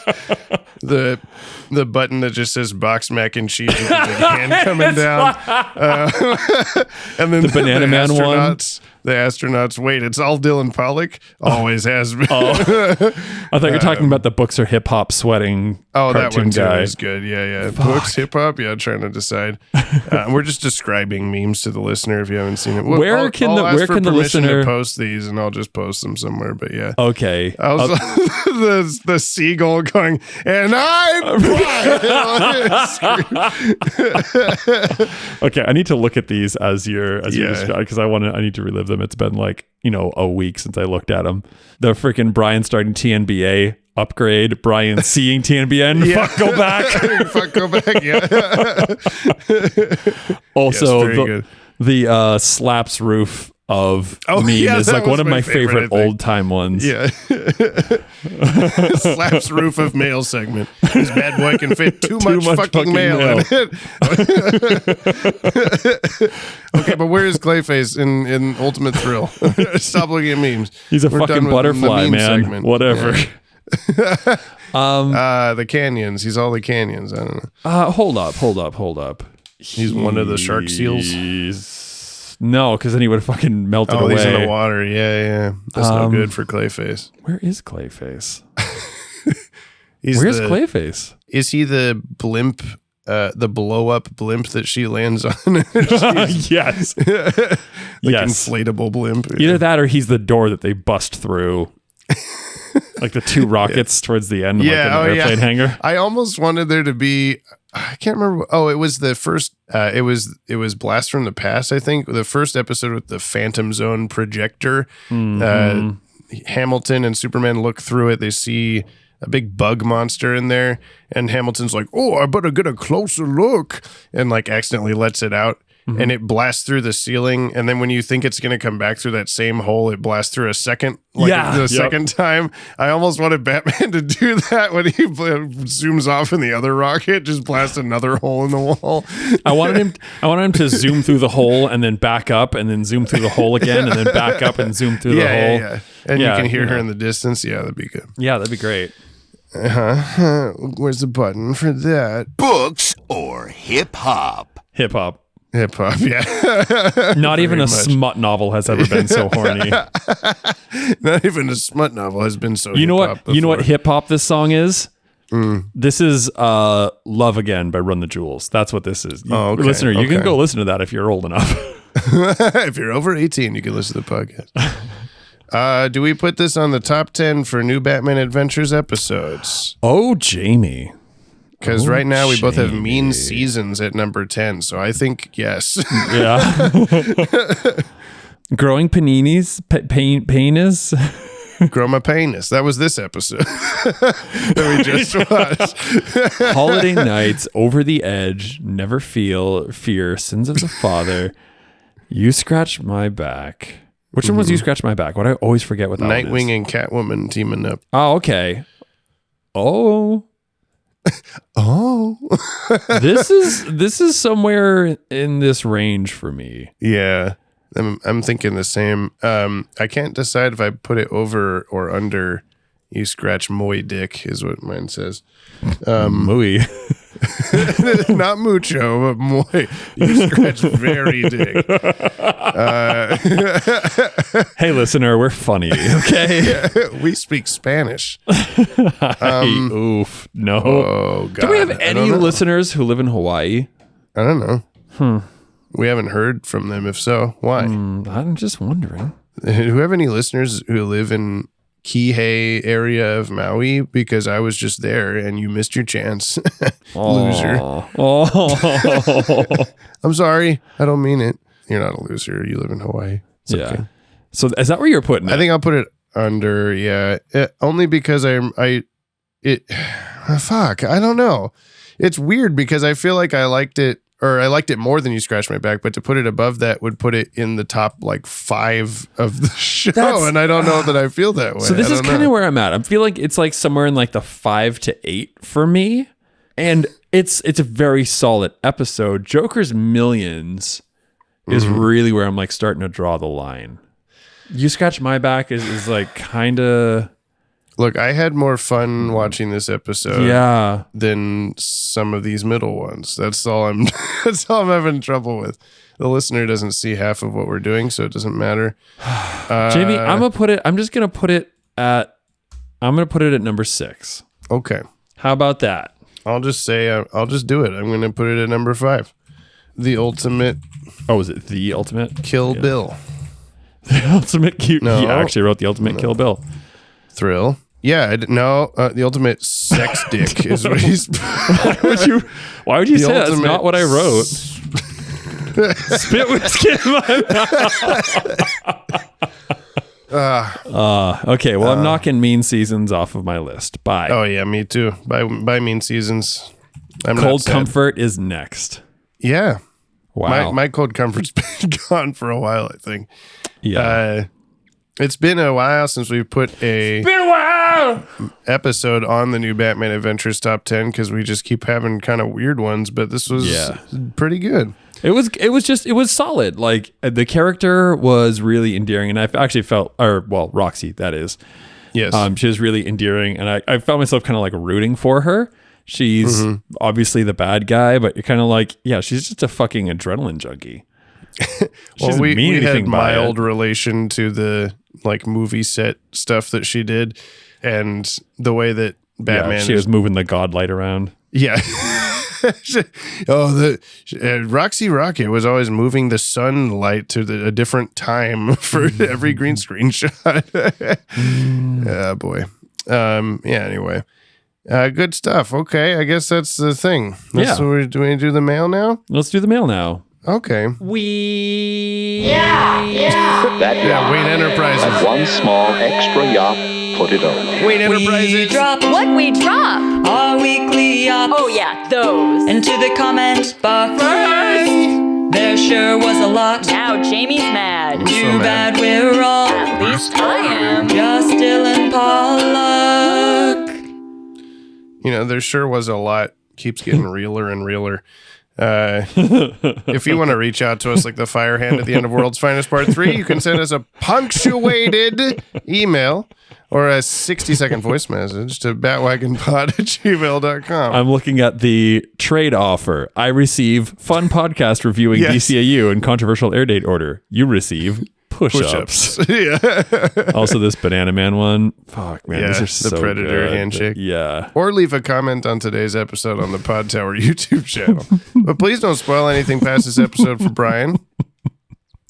The button that just says box mac and cheese with a big hand coming down. And then the Banana Man one. The astronauts. Wait, it's all Dylan Pollock? Always has been. I thought you were talking about the books or hip hop sweating. Oh, that one too guy. is good. Yeah. Books, hip hop. Yeah, trying to decide. We're just describing memes to the listener if you haven't seen it. Where can the listener post these, and I'll just post them somewhere? But yeah. Okay. Also, the seagull going, and I'm Okay, I need to look at these as you're describing, because I need to relive them. It's been like, a week since I looked at them. The freaking Brian starting TNBA upgrade, Brian seeing TNBN. Yeah. Fuck, go back. Fuck, go back. Yeah. Also, the slaps roof of meme is like one of my favorite old time ones. Yeah. Slaps roof of mail segment. This bad boy can fit too much fucking mail in it. Okay, but where is Clayface in Ultimate Thrill? Stop looking at memes. He's a fucking butterfly, man. Segment. Whatever. Yeah. The canyons. He's all the canyons. I don't know. Hold up. He's one of the shark seals. No, because then he would have fucking melted away. Oh, he's in the water. Yeah. That's no good for Clayface. Where is Clayface? Where's Clayface? Is he the blimp, the blow-up blimp that she lands on? Yes. Inflatable blimp. Either that or he's the door that they bust through. Like the two rockets towards the end of like an airplane hangar. I almost wanted there to be... I can't remember. Oh, it was the first. It was Blast from the Past. I think the first episode with the Phantom Zone projector. Hamilton and Superman look through it. They see a big bug monster in there, and Hamilton's like, "Oh, I better get a closer look," and like accidentally lets it out. And it blasts through the ceiling, and then when you think it's going to come back through that same hole, it blasts through a second, second time. I almost wanted Batman to do that when he zooms off in the other rocket, just blast another hole in the wall. I wanted him to zoom through the hole and then back up, and then zoom through the hole again, and then back up and zoom through the hole. Yeah. And you can hear her in the distance. Yeah, that'd be good. Yeah, that'd be great. Where's the button for that? Books or hip hop? Hip hop. Hip hop, yeah. Not even a smut novel has ever been so horny. Not even a smut novel has been so. You know what? Before. You know what hip hop this song is? This is "Love Again" by Run the Jewels. That's what this is. Listener, you can go listen to that if you're old enough. If you're over 18, you can listen to the podcast. Do we put this on the top 10 for new Batman Adventures episodes? Oh, Jamie. Because right now we both have Mean Seasons at number 10, so I think yes. Yeah. Growing paninis, penis. Grow my penis. That was this episode that we just watched. Holiday nights, over the edge, never fear, sins of the father. You scratch my back. Which one was You Scratch My Back? What I always forget what that one is. Nightwing and Catwoman teaming up. Oh, okay. Oh. This is somewhere in this range for me. Yeah. I'm thinking the same. I can't decide if I put it over or under You Scratch Moy Dick is what mine says. Mooey. Not mucho, but moy. You scratch very dick. Hey, listener, we're funny, okay? We speak Spanish. Oof. No. Oh, God. Do we have any listeners who live in Hawaii? I don't know. We haven't heard from them. If so, why? I'm just wondering. Do we have any listeners who live in Kihei area of Maui? Because I was just there and you missed your chance. Loser. Oh. I'm sorry. I don't mean it. You're not a loser. You live in Hawaii. It's okay. So is that where you're putting it? I think I'll put it under. Yeah. Only because fuck. I don't know. It's weird because I feel like I liked it more than You Scratch My Back, but to put it above that would put it in the top like 5 of the show. And I don't know that I feel that way. So this is kind of where I'm at. I feel like it's like somewhere in like the 5 to 8 for me. And it's a very solid episode. Joker's Millions is really where I'm like starting to draw the line. You Scratch My Back is like kind of... Look, I had more fun watching this episode than some of these middle ones. That's all I'm having trouble with. The listener doesn't see half of what we're doing, so it doesn't matter. Jamie, I'm going to put it at number 6. Okay. How about that? I'll just say, I'll just do it. I'm going to put it at number 5. The ultimate. Oh, is it The Ultimate? Kill Bill. The Ultimate He No. actually wrote The Ultimate Kill Bill. Thrill. Yeah, the ultimate sex dick is what he's. Why would you say that's not what I wrote? Spit whiskey in my mouth. Okay, well, I'm knocking Mean Seasons off of my list. Bye. Oh yeah, me too. By Mean Seasons. Cold Comfort is next. Yeah. Wow. My Cold Comfort's been gone for a while, I think. Yeah. It's been a while since we put a episode on the new Batman Adventures top 10 because we just keep having kind of weird ones, but this was pretty good. It was solid. Like the character was really endearing, and I actually felt, Roxy, that is. Yes. She was really endearing, and I felt myself kind of like rooting for her. She's obviously the bad guy, but you're kind of like, yeah, she's just a fucking adrenaline junkie. Well, we had mild relation to the like movie set stuff that she did, and the way that Batman she was moving the godlight around. Yeah. Roxy Rocket was always moving the sunlight to a different time for every green screen shot. Oh boy. Anyway. Good stuff. Okay, I guess that's the thing. Do we do the mail now? Let's do the mail now. Okay. Wayne Enterprises. And one small extra yop, put it on. Wayne Enterprises. What we drop? Our weekly yaps. Oh yeah, those. Into the comment box. There sure was a lot. Now Jamie's mad. Too bad we're all. At least I am. Just Dylan Pollock. You know, there sure was a lot. Keeps getting realer and realer. If you want to reach out to us like the fire hand at the end of World's Finest Part 3, you can send us a punctuated email or a 60-second voice message to batwagonpod@gmail.com. I'm looking at the trade offer. I receive fun podcast reviewing DCAU and controversial airdate order. You receive push-ups. Yeah. Also, this Banana Man one. Fuck, man. These are so the Predator good. handshake. Yeah. Or leave a comment on today's episode on the Pod Tower YouTube channel. But please don't spoil anything past this episode for Brian.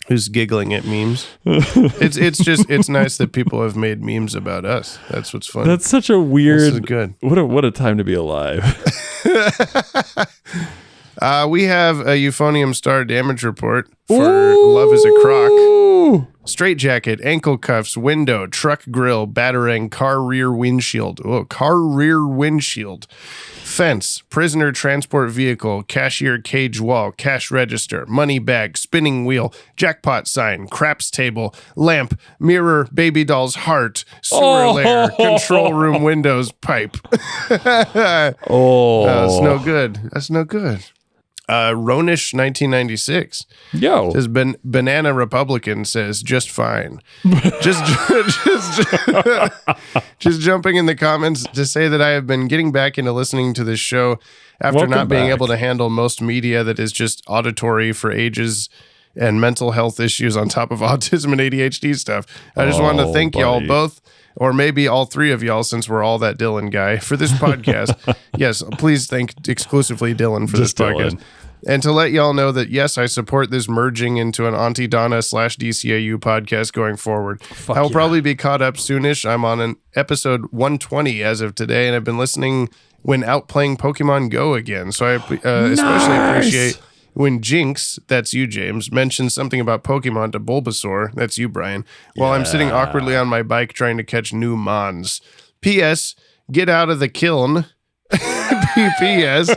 who's giggling at memes. It's nice that people have made memes about us. That's what's fun. That's such a weird. This is good. What a time to be alive. We have a euphonium star damage report for Love is a Crock. Straight jacket, ankle cuffs, window, truck grill, batarang, car rear windshield. Oh, car rear windshield. Fence, prisoner transport vehicle, cashier cage wall, cash register, money bag, spinning wheel, jackpot sign, craps table, lamp, mirror, baby doll's heart, sewer lair, control room windows, pipe. That's no good. That's no good. Ronish 1996. Yo. Says Banana Republican says just fine. just jumping in the comments to say that I have been getting back into listening to this show after not being able to handle most media that is just auditory for ages and mental health issues on top of autism and ADHD stuff. I just wanted to thank y'all both, or maybe all three of y'all, since we're all that Dylan guy, for this podcast. Yes, please thank exclusively Dylan for this podcast. And to let y'all know that, yes, I support this merging into an Auntie Donna / DCAU podcast going forward. I'll probably be caught up soonish. I'm on an episode 120 as of today, and I've been listening when out playing Pokemon Go again. So I especially appreciate when Jinx, that's you, James, mentions something about Pokemon to Bulbasaur, that's you, Brian, while I'm sitting awkwardly on my bike trying to catch new Mons. P.S. Get out of the kiln. P.P.S.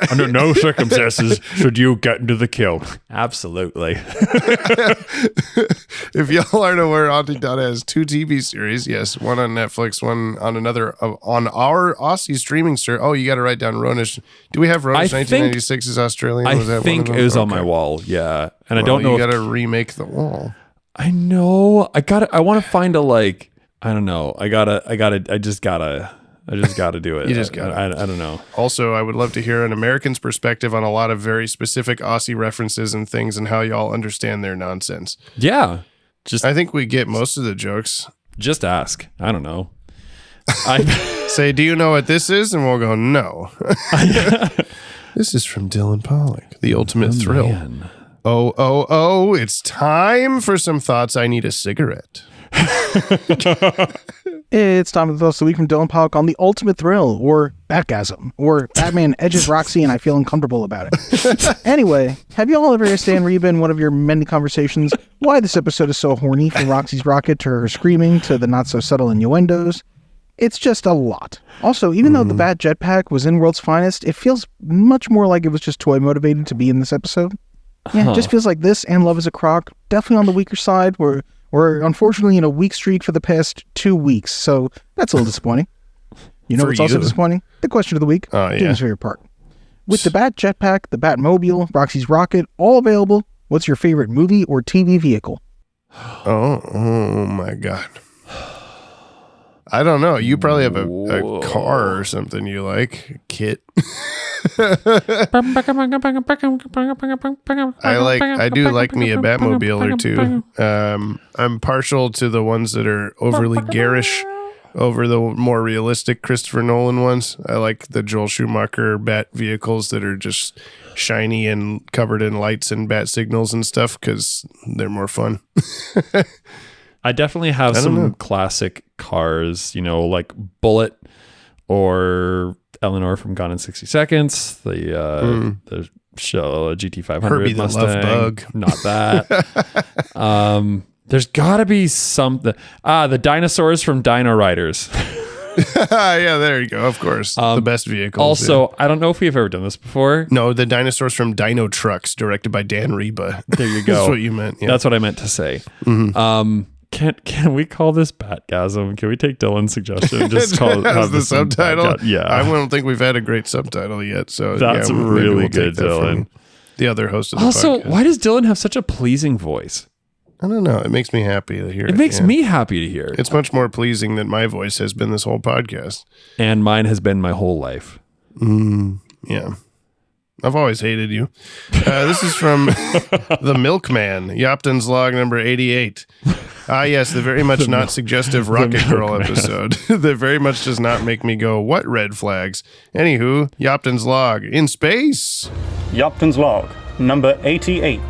Under no circumstances should you get into the kill. Absolutely. If y'all aren't aware, Auntie Donna has 2 TV series. Yes, one on Netflix, one on another on our Aussie streaming service. Oh, you got to write down Ronish. Do we have Ronish 1996 is Australian? I think it was on my wall. Yeah, and I don't know. You got to remake the wall. I know. I want to find a like. I don't know. I just gotta do it. You just got I don't know. Also, I would love to hear an American's perspective on a lot of very specific Aussie references and things and how y'all understand their nonsense. Yeah. I think we get most of the jokes. Just ask. I don't know. Say, do you know what this is? And we'll go, no. This is from Dylan Pollock, The Ultimate Thrill. Man. Oh, it's time for some thoughts. I need a cigarette. It's time for the thoughts of the week from Dylan Pollock on The Ultimate Thrill, or Batgasm, or Batman edges Roxy and I feel uncomfortable about it. Anyway, have you all ever asked Anne Reba in one of your many conversations why this episode is so horny, from Roxy's rocket to her screaming to the not so subtle innuendos? It's just a lot. Also, even though the Bat Jetpack was in World's Finest, it feels much more like it was just toy motivated to be in this episode. Yeah, it just feels like this and Love is a Crock, definitely on the weaker side. We're unfortunately in a weak streak for the past 2 weeks, so that's a little disappointing. You know what's also disappointing? The question of the week. Oh, yeah. Do your favorite part. With the Bat Jetpack, the Batmobile, Roxy's Rocket, all available, what's your favorite movie or TV vehicle? Oh my God. I don't know. You probably have a car or something you like. A kit. I do like me a Batmobile or two. I'm partial to the ones that are overly garish over the more realistic Christopher Nolan ones. I like the Joel Schumacher Bat vehicles that are just shiny and covered in lights and bat signals and stuff because they're more fun. I definitely have some classic cars, like Bullet or Eleanor from Gone in 60 Seconds, the show GT500 Herbie Mustang. The Love Bug. Not that. There's got to be something. The dinosaurs from Dino Riders. Yeah, there you go. Of course. The best vehicles. Also, I don't know if we've ever done this before. No, the dinosaurs from Dino Trucks, directed by Dan Reba. There you go. That's what you meant. Yeah. That's what I meant to say. Mm-hmm. Can we call this Batgasm? Can we take Dylan's suggestion and just call it as the subtitle? Yeah. I don't think we've had a great subtitle yet. So that's really good, Dylan. The other host of the podcast. Also, why does Dylan have such a pleasing voice? I don't know. It makes me happy to hear it. It makes me happy to hear. It's much more pleasing than my voice has been this whole podcast. And mine has been my whole life. Yeah. I've always hated you. This is from The Milkman, Yopton's log number 88. Yes, the very much not suggestive Rocket Girl episode. That very much does not make me go, what red flags? Anywho, Yopton's log, in space. Yopton's log, number 88.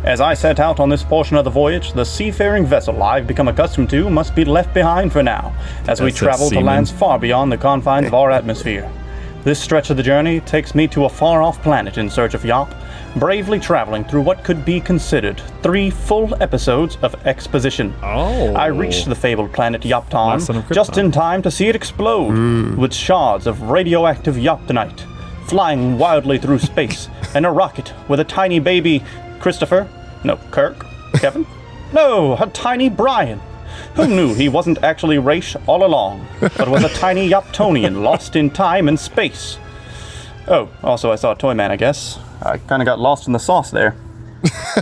As I set out on this portion of the voyage, the seafaring vessel I've become accustomed to must be left behind for now, as we travel to lands far beyond the confines of our atmosphere. This stretch of the journey takes me to a far-off planet in search of Yop, bravely traveling through what could be considered 3 full episodes of exposition. I reached the fabled planet Yopton just in time to see it explode, with shards of radioactive Yoptonite flying wildly through space, and a rocket with a tiny baby Kirk? Kevin? No, a tiny Brian. Who knew he wasn't actually Raish all along, but was a tiny Yoptonian lost in time and space? Oh, also I saw a toy man, I guess. I kind of got lost in the sauce there.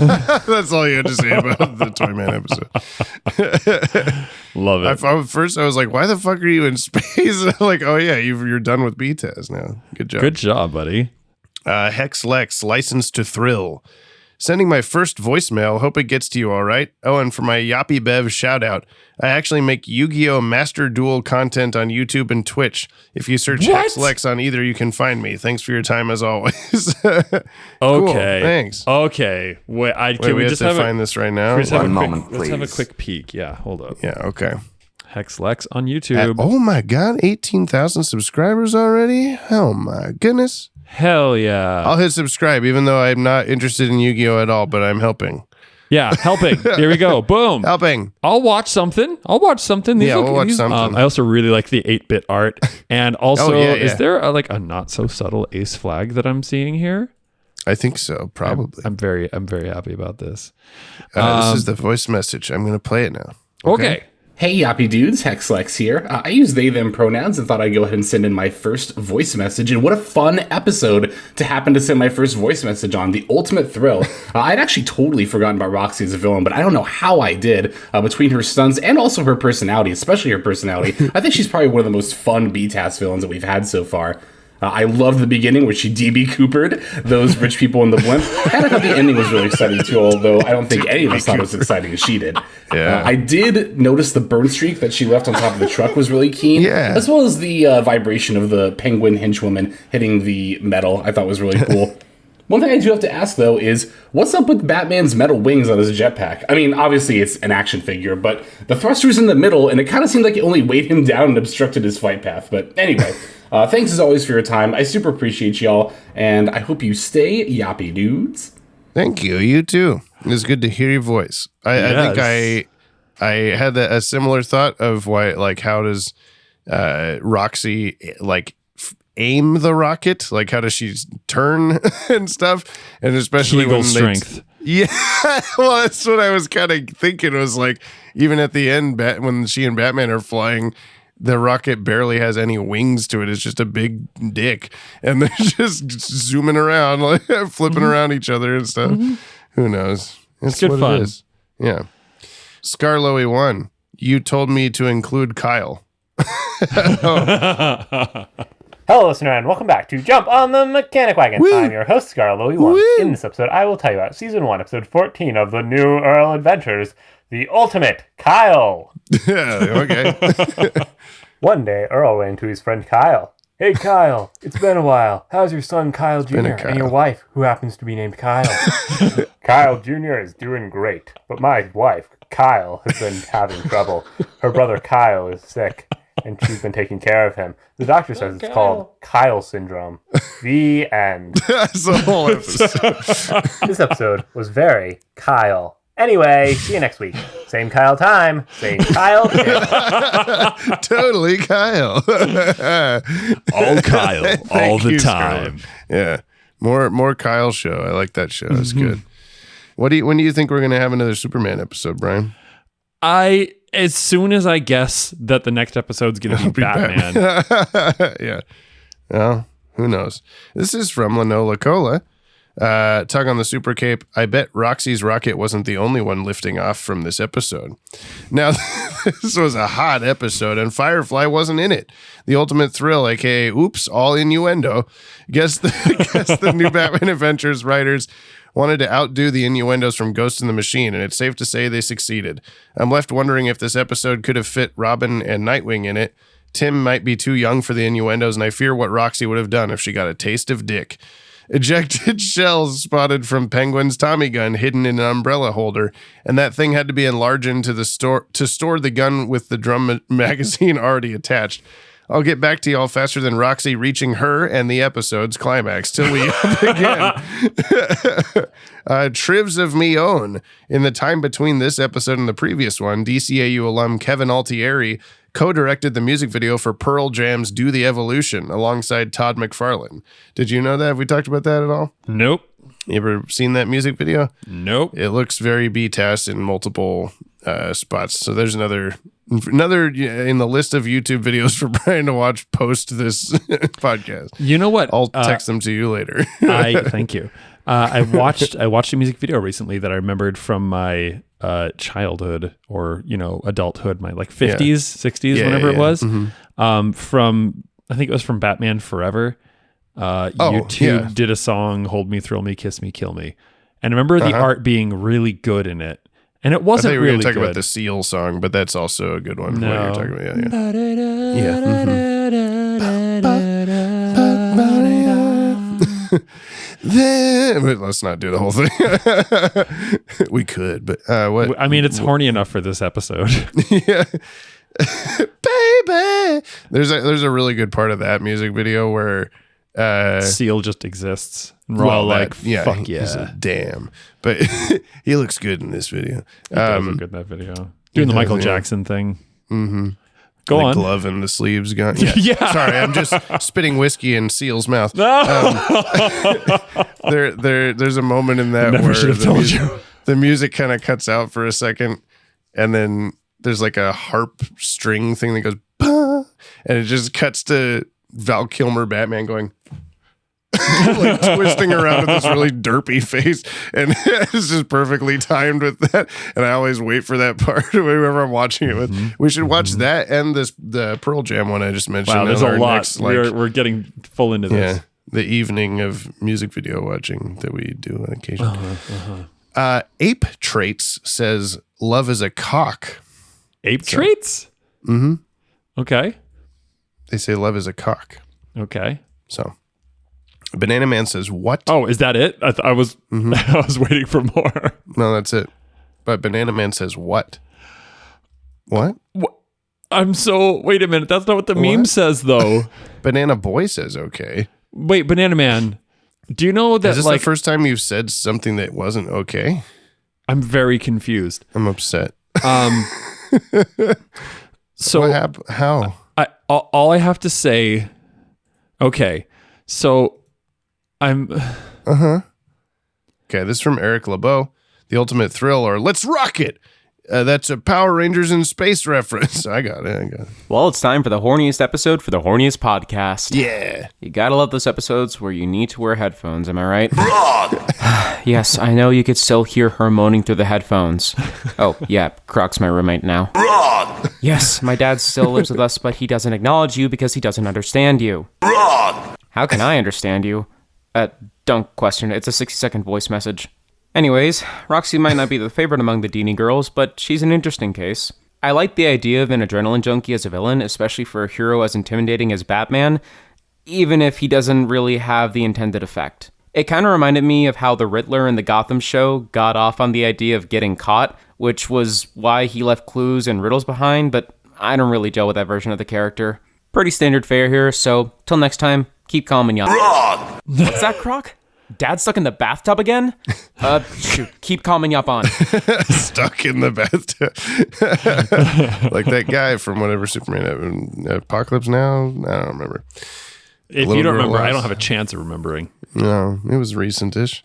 That's all you had to say about the Toyman episode. Love it. First, I was like, why the fuck are you in space? Like, oh yeah, you're done with BTAS now. Good job. Good job, buddy. Hex Lex, licensed to thrill. Sending my first voicemail. Hope it gets to you all right. Oh, and for my Yoppie Bev shout out, I actually make Yu-Gi-Oh! Master Duel content on YouTube and Twitch. If you search Hex Lex on either, you can find me. Thanks for your time as always. Okay. Cool, thanks. Okay. Wait, we just have to find this right now? Let's have a quick peek. Yeah, hold up. Yeah, okay. Hex Lex on YouTube. Oh my God, 18,000 subscribers already? Oh my goodness. Hell yeah. I'll hit subscribe, even though I'm not interested in Yu-Gi-Oh! At all, but I'm helping. Yeah, helping. Here we go. Boom. Helping. I'll watch something. We'll watch something. I also really like the 8-bit art. And also, is there a not so subtle ace flag that I'm seeing here? I think so, probably. I'm very happy about this. This is the voice message. I'm going to play it now. Okay. Hey, Yoppie dudes, Hexlex here. I use they, them pronouns and thought I'd go ahead and send in my first voice message. And what a fun episode to happen to send my first voice message on. The ultimate thrill. I'd actually totally forgotten about Roxy as a villain, but I don't know how I did between her stunts and also her personality, especially her personality. I think she's probably one of the most fun BTAS villains that we've had so far. I loved the beginning where she DB Coopered those rich people in the blimp. And I thought the ending was really exciting too, although I don't think any of us thought it was exciting as she did. Yeah. I did notice the burn streak that she left on top of the truck was really keen. Yeah. As well as the vibration of the penguin henchwoman hitting the metal, I thought was really cool. One thing I do have to ask, though, is what's up with Batman's metal wings on his jetpack? I mean, obviously it's an action figure, but the thruster's in the middle, and it kind of seemed like it only weighed him down and obstructed his flight path. But anyway, thanks as always for your time. I super appreciate y'all, and I hope you stay Yoppie dudes. Thank you. You too. It was good to hear your voice. I think I had a similar thought of why, how does Roxy aim the rocket? Like, how does she turn and stuff? And especially Kegel when strength. Yeah, well, that's what I was kind of thinking. It was like, even at the end, when she and Batman are flying, the rocket barely has any wings to it. It's just a big dick, and they're just zooming around, flipping around each other and stuff. Who knows? It's good fun. It is. Yeah. Scarlowy 1, you told me to include Kyle. Hello, listener, and welcome back to Jump on the Mechanic Wagon. Woo! I'm your host, Scarlowy 1. In this episode, I will tell you about Season 1, Episode 14 of the New Earl Adventures, The Ultimate Kyle. Yeah, okay. One day, Earl ran to his friend Kyle. Hey, Kyle, it's been a while. How's your son, Kyle Jr., and your wife, who happens to be named Kyle? Kyle Jr. is doing great, but my wife, Kyle, has been having trouble. Her brother, Kyle, is sick, and she's been taking care of him. The doctor says it's called Kyle syndrome. The end. That's the whole episode. This episode was very Kyle. Anyway, see you next week. Same Kyle time, same Kyle channel. Totally Kyle. All Kyle, all the time. Yeah. More Kyle show. I like that show. It's good. When do you think we're going to have another Superman episode, Brian? As soon as I guess that the next episode's going to be Batman. Yeah. Well, who knows? This is from Lanola Cola. Tug on the Super Cape. I bet Roxy's rocket wasn't the only one lifting off from this episode. Now, this was a hot episode, and Firefly wasn't in it. The ultimate thrill, aka oops, all innuendo. Guess the new Batman Adventures writers wanted to outdo the innuendos from Ghost in the Machine, and it's safe to say they succeeded. I'm left wondering if this episode could have fit Robin and Nightwing in it. Tim might be too young for the innuendos, and I fear what Roxy would have done if she got a taste of dick. Ejected shells spotted from Penguin's Tommy gun hidden in an umbrella holder, and that thing had to be enlarged into the store to store the gun with the drum magazine already attached. I'll get back to y'all faster than Roxy reaching her and the episode's climax till we begin. Trivs of me own. In the time between this episode and the previous one, DCAU alum Kevin Altieri co-directed the music video for Pearl Jam's Do the Evolution alongside Todd McFarlane. Did you know that? Have we talked about that at all? Nope. You ever seen that music video? Nope. It looks very B-tast in multiple spots. So there's another in the list of YouTube videos for Brian to watch post this podcast. You know what? I'll text them to you later. Thank you. I watched a music video recently that I remembered from my childhood or adulthood, my like 50s, 60s, whenever it was. Mm-hmm. From I think it was from Batman Forever. YouTube did a song, "Hold Me, Thrill Me, Kiss Me, Kill Me," and I remember the art being really good in it. And it wasn't I thought you were really talking good. about the Seal song, but that's also a good one. No. What you're talking about, But let's not do the whole thing. We could, but what? I mean, it's horny enough for this episode. Yeah, baby. There's a really good part of that music video where Seal just exists. And we're all like, fuck yeah. He's a damn. But he looks good in this video. He does look good in that video. Doing the Michael Jackson thing. Mm-hmm. Go on. The glove and the sleeves gone. Yeah. Sorry, I'm just spitting whiskey in Seal's mouth. There's a moment in that where the music kind of cuts out for a second, and then there's like a harp string thing that goes, bah, and it just cuts to Val Kilmer Batman going like twisting around with this really derpy face, and it's just perfectly timed with that. And I always wait for that part whenever I'm watching it with. We should watch that and the Pearl Jam one I just mentioned. Wow, there's a lot. Next, we're getting full into this. Yeah, the evening of music video watching that we do on occasion. Ape Traits says love is a cock. Ape Traits? Mm-hmm. Okay. They say love is a cock. Okay. So Banana Man says what? Oh, is that it? I was I was waiting for more. No, that's it. But Banana Man says what? What? Wait a minute. That's not what the meme says though. Banana Boy says okay. Wait, Banana Man. Do you know that is this the first time you've said something that wasn't okay? I'm very confused. I'm upset. So how? All I have to say, okay, so I'm... Okay, this is from Eric LeBeau. The Ultimate Thrill, or Let's Rock It! That's a Power Rangers in Space reference. I got it. Well, it's time for the horniest episode for the horniest podcast. Yeah. You gotta love those episodes where you need to wear headphones, am I right? Yes, I know you could still hear her moaning through the headphones. Oh, yeah, Croc's my roommate now. Yes, my dad still lives with us, but he doesn't acknowledge you because he doesn't understand you. How can I understand you? Don't question it. It's a 60-second voice message. Anyways, Roxy might not be the favorite among the Deanie girls, but she's an interesting case. I like the idea of an adrenaline junkie as a villain, especially for a hero as intimidating as Batman, even if he doesn't really have the intended effect. It kind of reminded me of how the Riddler in the Gotham show got off on the idea of getting caught, which was why he left clues and riddles behind, but I don't really gel with that version of the character. Pretty standard fare here, so till next time, keep calm and young. What's that, Croc? Dad stuck in the bathtub again? Shoot, keep calm and yup on. Stuck in the bathtub. Like that guy from whatever Superman, Apocalypse Now? I don't remember. If you don't remember, I don't have a chance of remembering. No, it was recent-ish.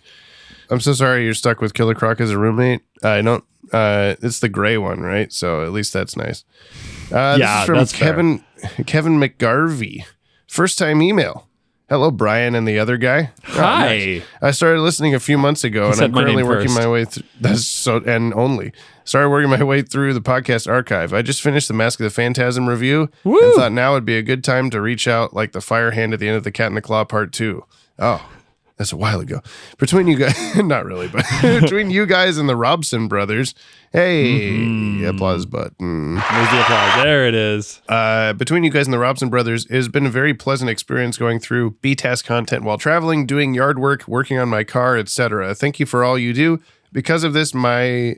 I'm so sorry you're stuck with Killer Croc as a roommate. I don't, it's the gray one, right? So at least that's nice. This is from that's Kevin McGarvey. First time email. Hello, Brian and the other guy. Hi. Nice. I started listening a few months ago, and I'm currently working my way through. Started working my way through the podcast archive. I just finished the Mask of the Phantasm review and thought now would be a good time to reach out, like the fire hand at the end of the Cat in the Claw Part 2. Oh, That's a while ago. Between you guys, not really, but between you guys and the Robson brothers. Hey, applause button. There's the applause. There it is. Between you guys and the Robson brothers, it has been a very pleasant experience going through BTAS content while traveling, doing yard work, working on my car, etc. Thank you for all you do. Because of this, my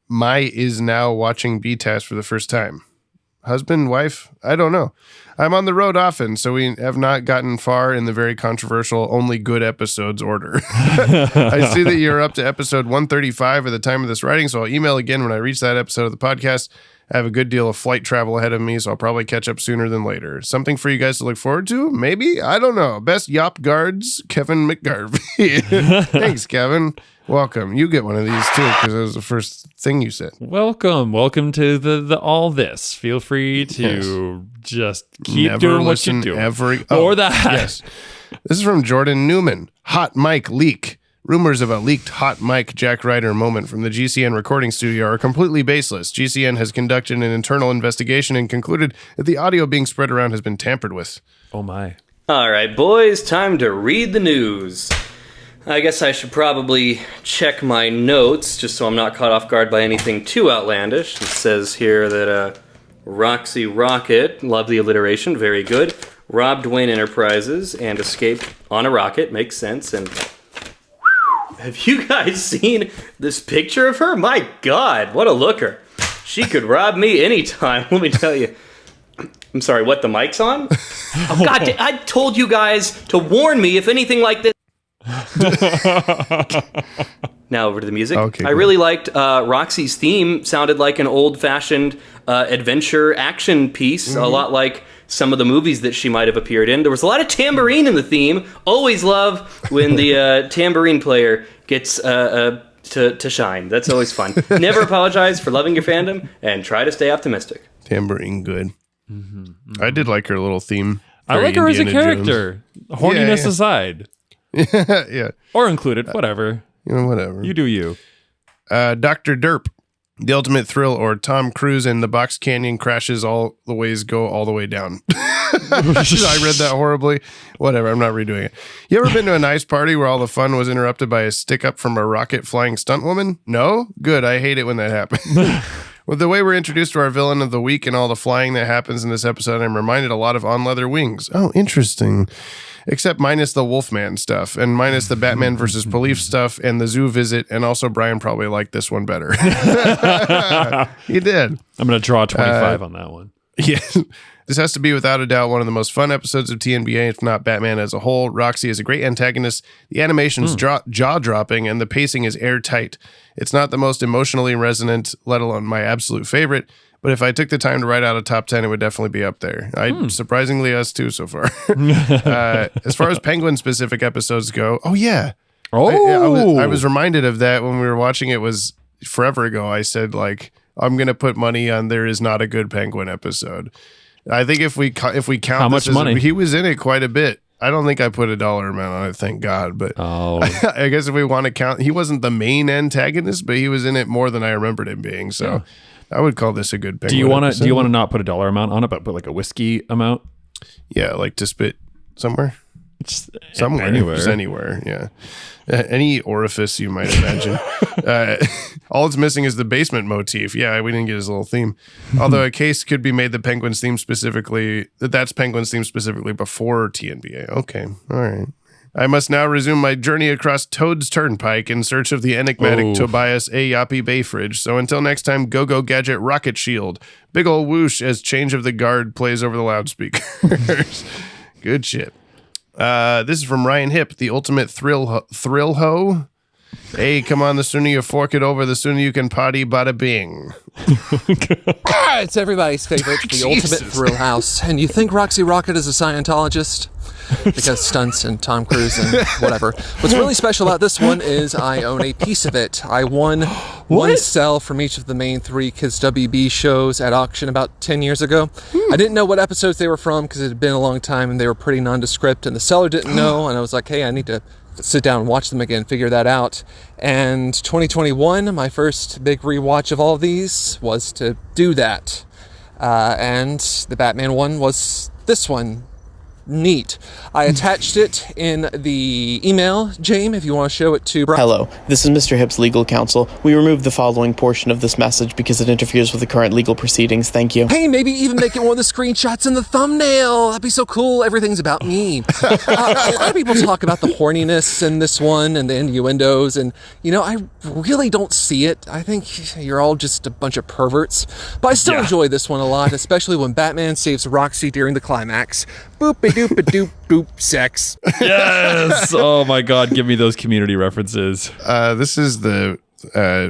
is now watching BTAS for the first time. Husband, wife? I don't know. I'm on the road often, so we have not gotten far in the very controversial only good episodes order. I see that you're up to episode 135 at the time of this writing, so I'll email again when I reach that episode of the podcast. I have a good deal of flight travel ahead of me, so I'll probably catch up sooner than later. Something for you guys to look forward to? Maybe? I don't know. Best Yop Guards, Kevin McGarvey. Thanks, Kevin. Welcome. You get one of these too, because it was the first thing you said. Welcome to the all this. Feel free to just keep doing what you're doing. Or that. Yes. This is from Jordan Newman. Hot mic leak. Rumors of a leaked hot mic Jack Ryder moment from the GCN recording studio are completely baseless. GCN has conducted an internal investigation and concluded that the audio being spread around has been tampered with. Oh my. All right, boys, time to read the news. I guess I should probably check my notes just so I'm not caught off guard by anything too outlandish. It says here that Roxy Rocket, love the alliteration, very good, robbed Wayne Enterprises and escaped on a rocket, makes sense. And have you guys seen this picture of her? My God, what a looker. She could rob me anytime, let me tell you. I'm sorry, what, the mic's on? Oh, God, I told you guys to warn me if anything like this. Now over to the music. Okay, I really liked Roxy's theme. Sounded like an old-fashioned adventure action piece, a lot like some of the movies that she might have appeared in. There was a lot of tambourine in the theme. Always love when the tambourine player gets to shine. That's always fun. Never apologize for loving your fandom and try to stay optimistic. Tambourine good. I did like her little theme. I like her as a character. Horniness aside. Yeah. Or included, whatever. Whatever. You do you. Dr. Derp. The Ultimate Thrill, or Tom Cruise in the Box Canyon crashes all the ways go all the way down. I read that horribly. Whatever, I'm not redoing it. You ever been to a nice party where all the fun was interrupted by a stick-up from a rocket flying stunt woman? No? Good, I hate it when that happens. With the way we're introduced to our villain of the week and all the flying that happens in this episode, I'm reminded a lot of On Leather Wings. Oh, interesting. Except minus the Wolfman stuff, and minus the Batman versus Police stuff, and the zoo visit, and also Brian probably liked this one better. He did. I'm going to draw 25 on that one. Yes. This has to be, without a doubt, one of the most fun episodes of TNBA, if not Batman as a whole. Roxy is a great antagonist. The animation's jaw-dropping, and the pacing is airtight. It's not the most emotionally resonant, let alone my absolute favorite, but if I took the time to write out a top 10, it would definitely be up there. Surprisingly, us too so far. As far as Penguin-specific episodes go, I was reminded of that when we were watching it. Was forever ago. I said, like, I'm going to put money on there is not a good Penguin episode. I think if we count how much money he was in it quite a bit. I don't think I put a dollar amount on it, thank God. But I guess if we want to count, he wasn't the main antagonist, but he was in it more than I remembered him being. So. Yeah. I would call this a good Penguin. Do you want to not put a dollar amount on it, but put like a whiskey amount? Yeah, like to spit somewhere. Just somewhere, anywhere. Yeah, any orifice you might imagine. All it's missing is the basement motif. Yeah, we didn't get his little theme. Although a case could be made that Penguin's theme specifically that's Penguin's theme specifically before TNBA. Okay, all right. I must now resume my journey across Toad's Turnpike in search of the enigmatic Tobias A. Yoppie Bay Fridge. So until next time, go Gadget Rocket Shield. Big ol' whoosh as Change of the Guard plays over the loudspeakers. Good shit. This is from Ryan Hipp, the ultimate thrill ho. Hey, come on, the sooner you fork it over, the sooner you can potty bada bing. It's everybody's favorite, the ultimate thrill house. And you think Roxy Rocket is a Scientologist? Because stunts and Tom Cruise and whatever. What's really special about this one is I own a piece of it. I won one cell from each of the main 3 Kids WB shows at auction about 10 years ago. I didn't know what episodes they were from because it had been a long time and they were pretty nondescript, and the seller didn't know, and I was like, hey, I need to sit down and watch them again, figure that out. And 2021, my first big rewatch of all of these was to do that. And the Batman one was this one. Neat. I attached it in the email, James, if you want to show it to Brian. Hello, this is Mr. Hip's legal counsel. We removed the following portion of this message because it interferes with the current legal proceedings. Thank you. Hey, maybe even make it one of the screenshots in the thumbnail. That'd be so cool. Everything's about me. A lot of people talk about the horniness in this one and the innuendos, and, I really don't see it. I think you're all just a bunch of perverts. But I still enjoy this one a lot, especially when Batman saves Roxy during the climax. Boop-a-doop-a-doop-boop sex. Yes! Oh my god, give me those community references. This is the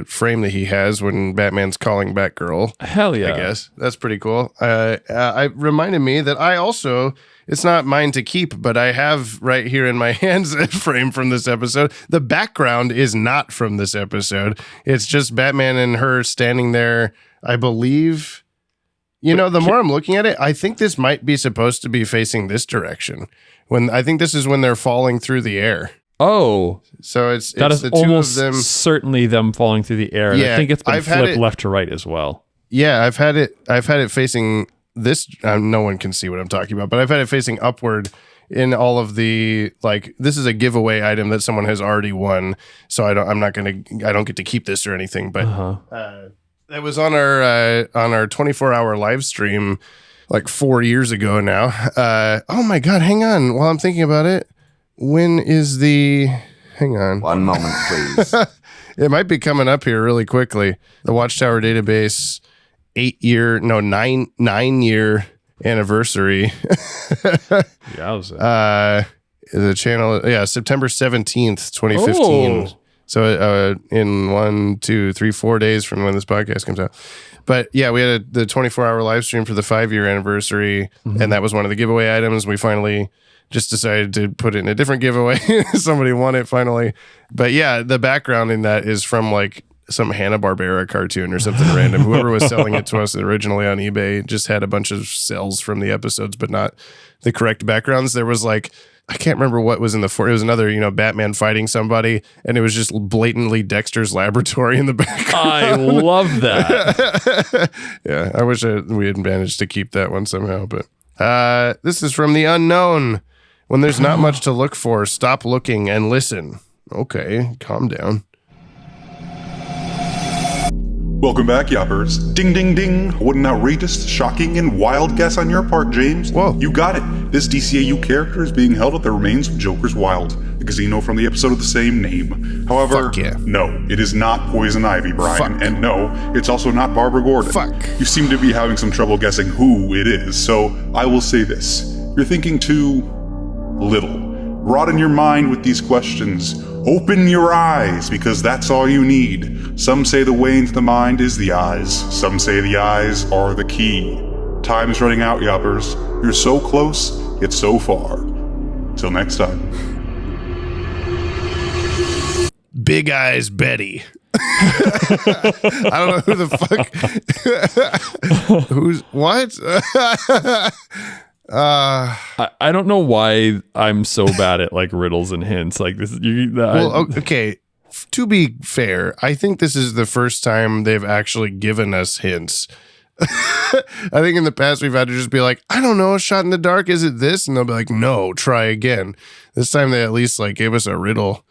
frame that he has when Batman's calling Batgirl. Hell yeah. I guess. That's pretty cool. I reminded me that I also, it's not mine to keep, but I have right here in my hands a frame from this episode. The background is not from this episode. It's just Batman and her standing there, I believe. The more I'm looking at it, I think this might be supposed to be facing this direction. I think this is when they're falling through the air. Oh, so it's that is the almost two of them. Certainly them falling through the air. Yeah, I think it's been flipped left to right as well. Yeah, I've had it facing this. No one can see what I'm talking about, but I've had it facing upward in all of the, this is a giveaway item that someone has already won. So I don't get to keep this or anything, but that was on our 24-hour live stream 4 years ago now. Oh my God, hang on. While I'm thinking about it, when is hang on. 1 moment, please. It might be coming up here really quickly. The Watchtower Database 9-year anniversary. Yowza. The channel, September 17th, 2015. Oh. So in 1, 2, 3, 4 days from when this podcast comes out. But yeah, we had the 24-hour live stream for the 5-year anniversary, and that was one of the giveaway items. We finally just decided to put it in a different giveaway. Somebody won it finally. But yeah, the background in that is from some Hanna-Barbera cartoon or something random. Whoever was selling it to us originally on eBay just had a bunch of cells from the episodes, but not the correct backgrounds. There was I can't remember what was in it was another, Batman fighting somebody, and it was just blatantly Dexter's Laboratory in the background. I love that. Yeah, I wish we had managed to keep that one somehow, but this is from The Unknown. When there's not much to look for, stop looking and listen. Okay, calm down. Welcome back, Yoppers. Ding, ding, ding. What an outrageous, shocking, and wild guess on your part, James. Whoa. You got it. This DCAU character is being held at the remains of Joker's Wild, the casino from the episode of the same name. However, no, it is not Poison Ivy, Brian. And no, it's also not Barbara Gordon. You seem to be having some trouble guessing who it is, so I will say this. You're thinking too little. Broaden your mind with these questions. Open your eyes, because that's all you need. Some say the way into the mind is the eyes. Some say the eyes are the key. Time's running out, Yoppers. You're so close, yet so far. Till next time. Big Eyes Betty. I don't know who the fuck. Who's what? I don't know why I'm so bad at riddles and hints like this. Okay. To be fair, I think this is the first time they've actually given us hints. I think in the past we've had to just be like, I don't know, shot in the dark, is it this? And they'll be like, no, try again. This time they at least gave us a riddle.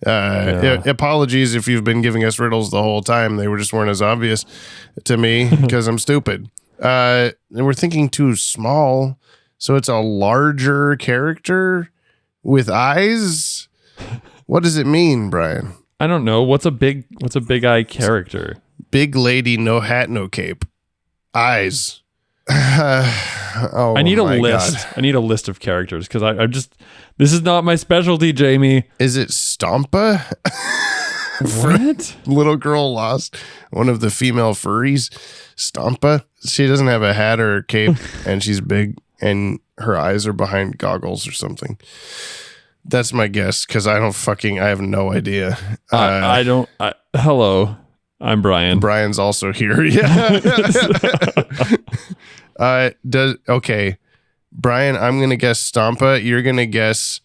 Apologies if you've been giving us riddles the whole time. They just weren't as obvious to me because I'm stupid. We're thinking too small. So it's a larger character with eyes? What does it mean, Brian? I don't know. What's a big eye character? Big lady, no hat, no cape. Eyes. I need a list. God. I need a list of characters because I'm just, this is not my specialty, Jamie. Is it Stompa? What? Little girl lost one of the female furries. Stompa. She doesn't have a hat or a cape and she's big and her eyes are behind goggles or something. That's my guess because I have no idea. Hello, I'm Brian. Brian's also here. Yeah. Okay. Brian, I'm going to guess Stompa. You're going to guess,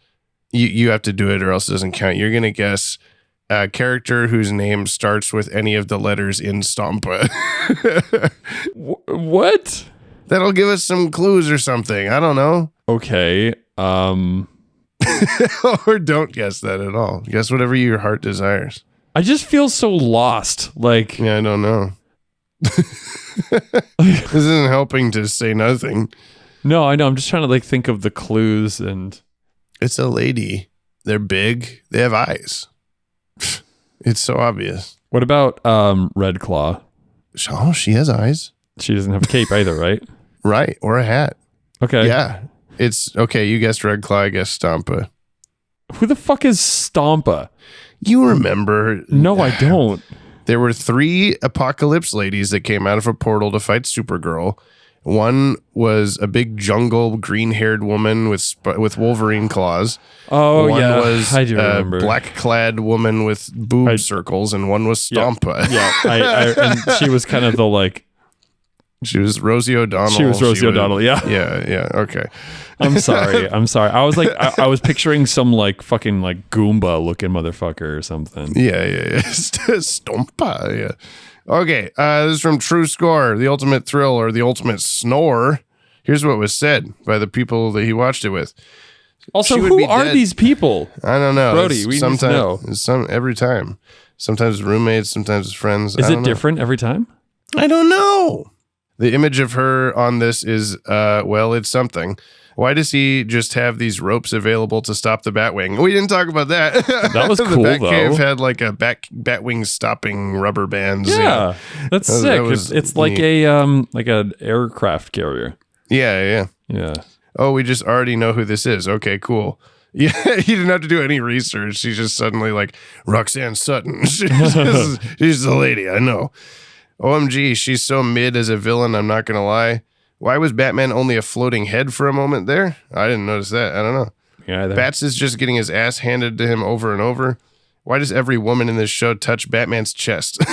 you have to do it or else it doesn't count. You're going to guess a character whose name starts with any of the letters in Stompa. What? That'll give us some clues or something. I don't know. Okay. Or don't guess that at all. Guess whatever your heart desires. I just feel so lost. Like, yeah, I don't know. This isn't helping to say nothing. No, I know. I'm just trying to like think of the clues, and it's a lady. They're big. They have eyes. It's so obvious. What about Red Claw? Oh, she has eyes. She doesn't have a cape either, right? Right, or a hat. Okay. Yeah. It's okay. You guessed Red Claw. I guessed Stompa. Who the fuck is Stompa? You remember? No, I don't. There were 3 apocalypse ladies that came out of a portal to fight Supergirl. One was a big jungle green-haired woman with Wolverine claws. Oh, one yeah. was I do remember. A black-clad woman with boob circles, and one was Stompa. Yeah. And she was kind of the like... She was Rosie O'Donnell. She was Rosie O'Donnell, yeah. Yeah, okay. I'm sorry. I was like, I was picturing some like fucking like Goomba looking motherfucker or something. Yeah. Stompa, yeah. Okay, this is from True Score, The Ultimate Thrill or The Ultimate Snore. Here's what was said by the people that he watched it with. Also, who are these people? I don't know. Brody, we need to know. Every time. Sometimes roommates, sometimes friends. Is it different every time? I don't know. The image of her on this is, it's something. Why does he just have these ropes available to stop the Bat-Wing? We didn't talk about that. That was cool, the Batcave though. had like a Bat-Wing stopping rubber bands. Yeah, that's sick. It's like neat. like an aircraft carrier. Yeah. Oh, we just already know who this is. Okay, cool. Yeah, he didn't have to do any research. She's just suddenly like Roxanne Sutton. She's the lady, I know. OMG, she's so mid as a villain, I'm not going to lie. Why was Batman only a floating head for a moment there? I didn't notice that. I don't know. Yeah, Bats is just getting his ass handed to him over and over. Why does every woman in this show touch Batman's chest? Ooh,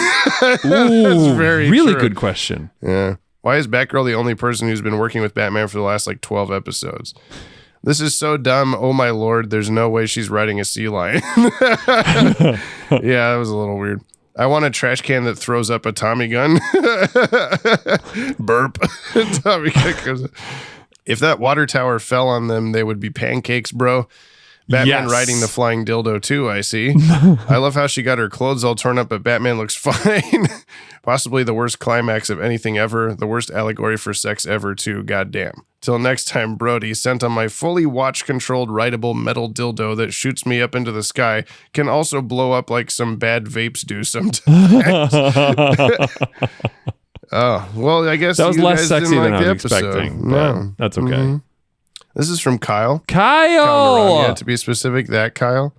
That's very really true. good question. Yeah. Why is Batgirl the only person who's been working with Batman for the last like 12 episodes? This is so dumb. Oh my lord, there's no way she's riding a sea lion. Yeah, that was a little weird. I want a trash can that throws up a Tommy gun. Burp. Tommy gun goes. If that water tower fell on them, they would be pancakes, bro. Batman riding the flying dildo too, I see. I love how she got her clothes all torn up, but Batman looks fine. Possibly the worst climax of anything ever. The worst allegory for sex ever too, goddamn. Till next time, Brody, sent on my fully watch-controlled rideable metal dildo that shoots me up into the sky, can also blow up like some bad vapes do sometimes. Oh, well, I guess that was you less guys sexy didn't than like I the was episode. expecting. No. But that's okay. Mhm. This is from Kyle. Kyle! Yeah, to be specific, that Kyle.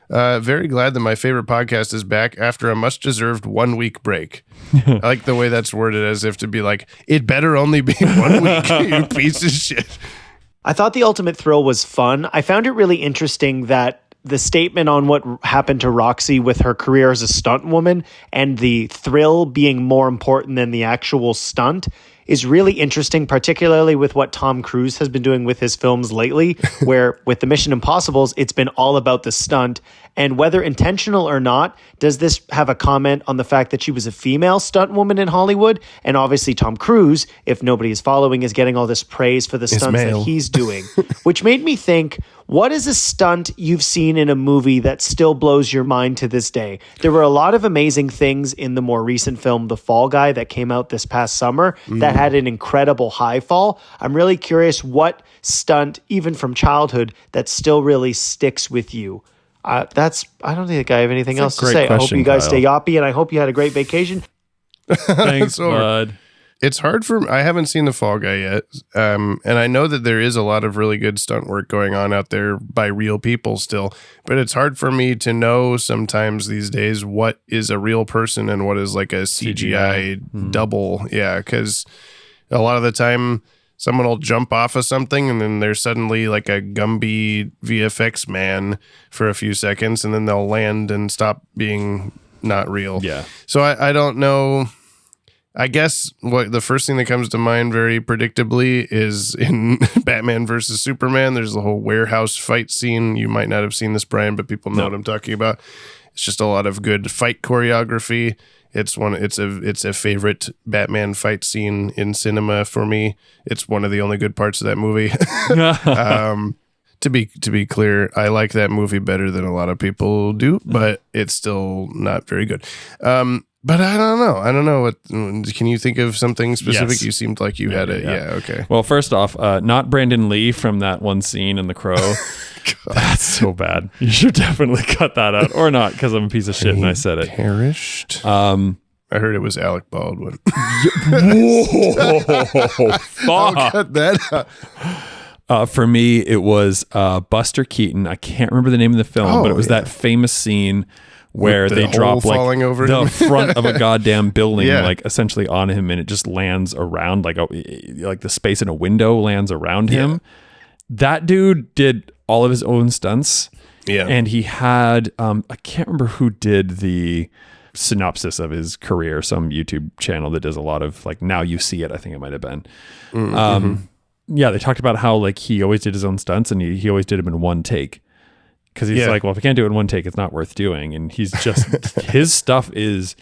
Very glad that my favorite podcast is back after a much-deserved 1 week break. I like the way that's worded as if to be like, it better only be 1 week, you piece of shit. I thought The Ultimate Thrill was fun. I found it really interesting that the statement on what happened to Roxy with her career as a stunt woman and the thrill being more important than the actual stunt is really interesting, particularly with what Tom Cruise has been doing with his films lately, where with the Mission Impossibles, it's been all about the stunt. And whether intentional or not, does this have a comment on the fact that she was a female stunt woman in Hollywood? And obviously Tom Cruise, if nobody is following, is getting all this praise for the stunts that he's doing, which made me think, what is a stunt you've seen in a movie that still blows your mind to this day? There were a lot of amazing things in the more recent film, The Fall Guy, that came out this past summer that had an incredible high fall. I'm really curious what stunt, even from childhood, that still really sticks with you. I don't think I have anything else to say. I hope you guys stay yoppy, and I hope you had a great vacation. Thanks, bud. It's hard for I haven't seen The Fall Guy yet, and I know that there is a lot of really good stunt work going on out there by real people still, but it's hard for me to know sometimes these days what is a real person and what is like a CGI double. Yeah, because a lot of the time someone will jump off of something and then there's suddenly like a Gumby VFX man for a few seconds and then they'll land and stop being not real. Yeah. So I don't know. I guess what the first thing that comes to mind very predictably is in Batman versus Superman. There's the whole warehouse fight scene. You might not have seen this, Brian, but people know what I'm talking about. It's just a lot of good fight choreography. It's a favorite Batman fight scene in cinema for me. It's one of the only good parts of that movie. to be clear, I like that movie better than a lot of people do, but it's still not very good. But I don't know what. Can you think of something specific? Yes. You seemed like you had it. Yeah. Okay. Well, first off, not Brandon Lee from that one scene in The Crow. That's so bad. You should definitely cut that out, or not, because I'm a piece of shit and I said it. Perished. I heard it was Alec Baldwin. Whoa, fuck. I'll cut that out. For me, it was Buster Keaton. I can't remember the name of the film, but it was that famous scene where they drop like over the him. front of a goddamn building, Yeah. like essentially on him, and it just lands around like the space in a window lands around him. That dude did all of his own stunts. Yeah. And he had, I can't remember who did the synopsis of his career, some YouTube channel that does a lot of like Now You See It, I think it might have been. Yeah, they talked about how like he always did his own stunts and he always did them in one take. Because he's like, well, if I can't do it in one take, it's not worth doing. And he's just, his stuff is,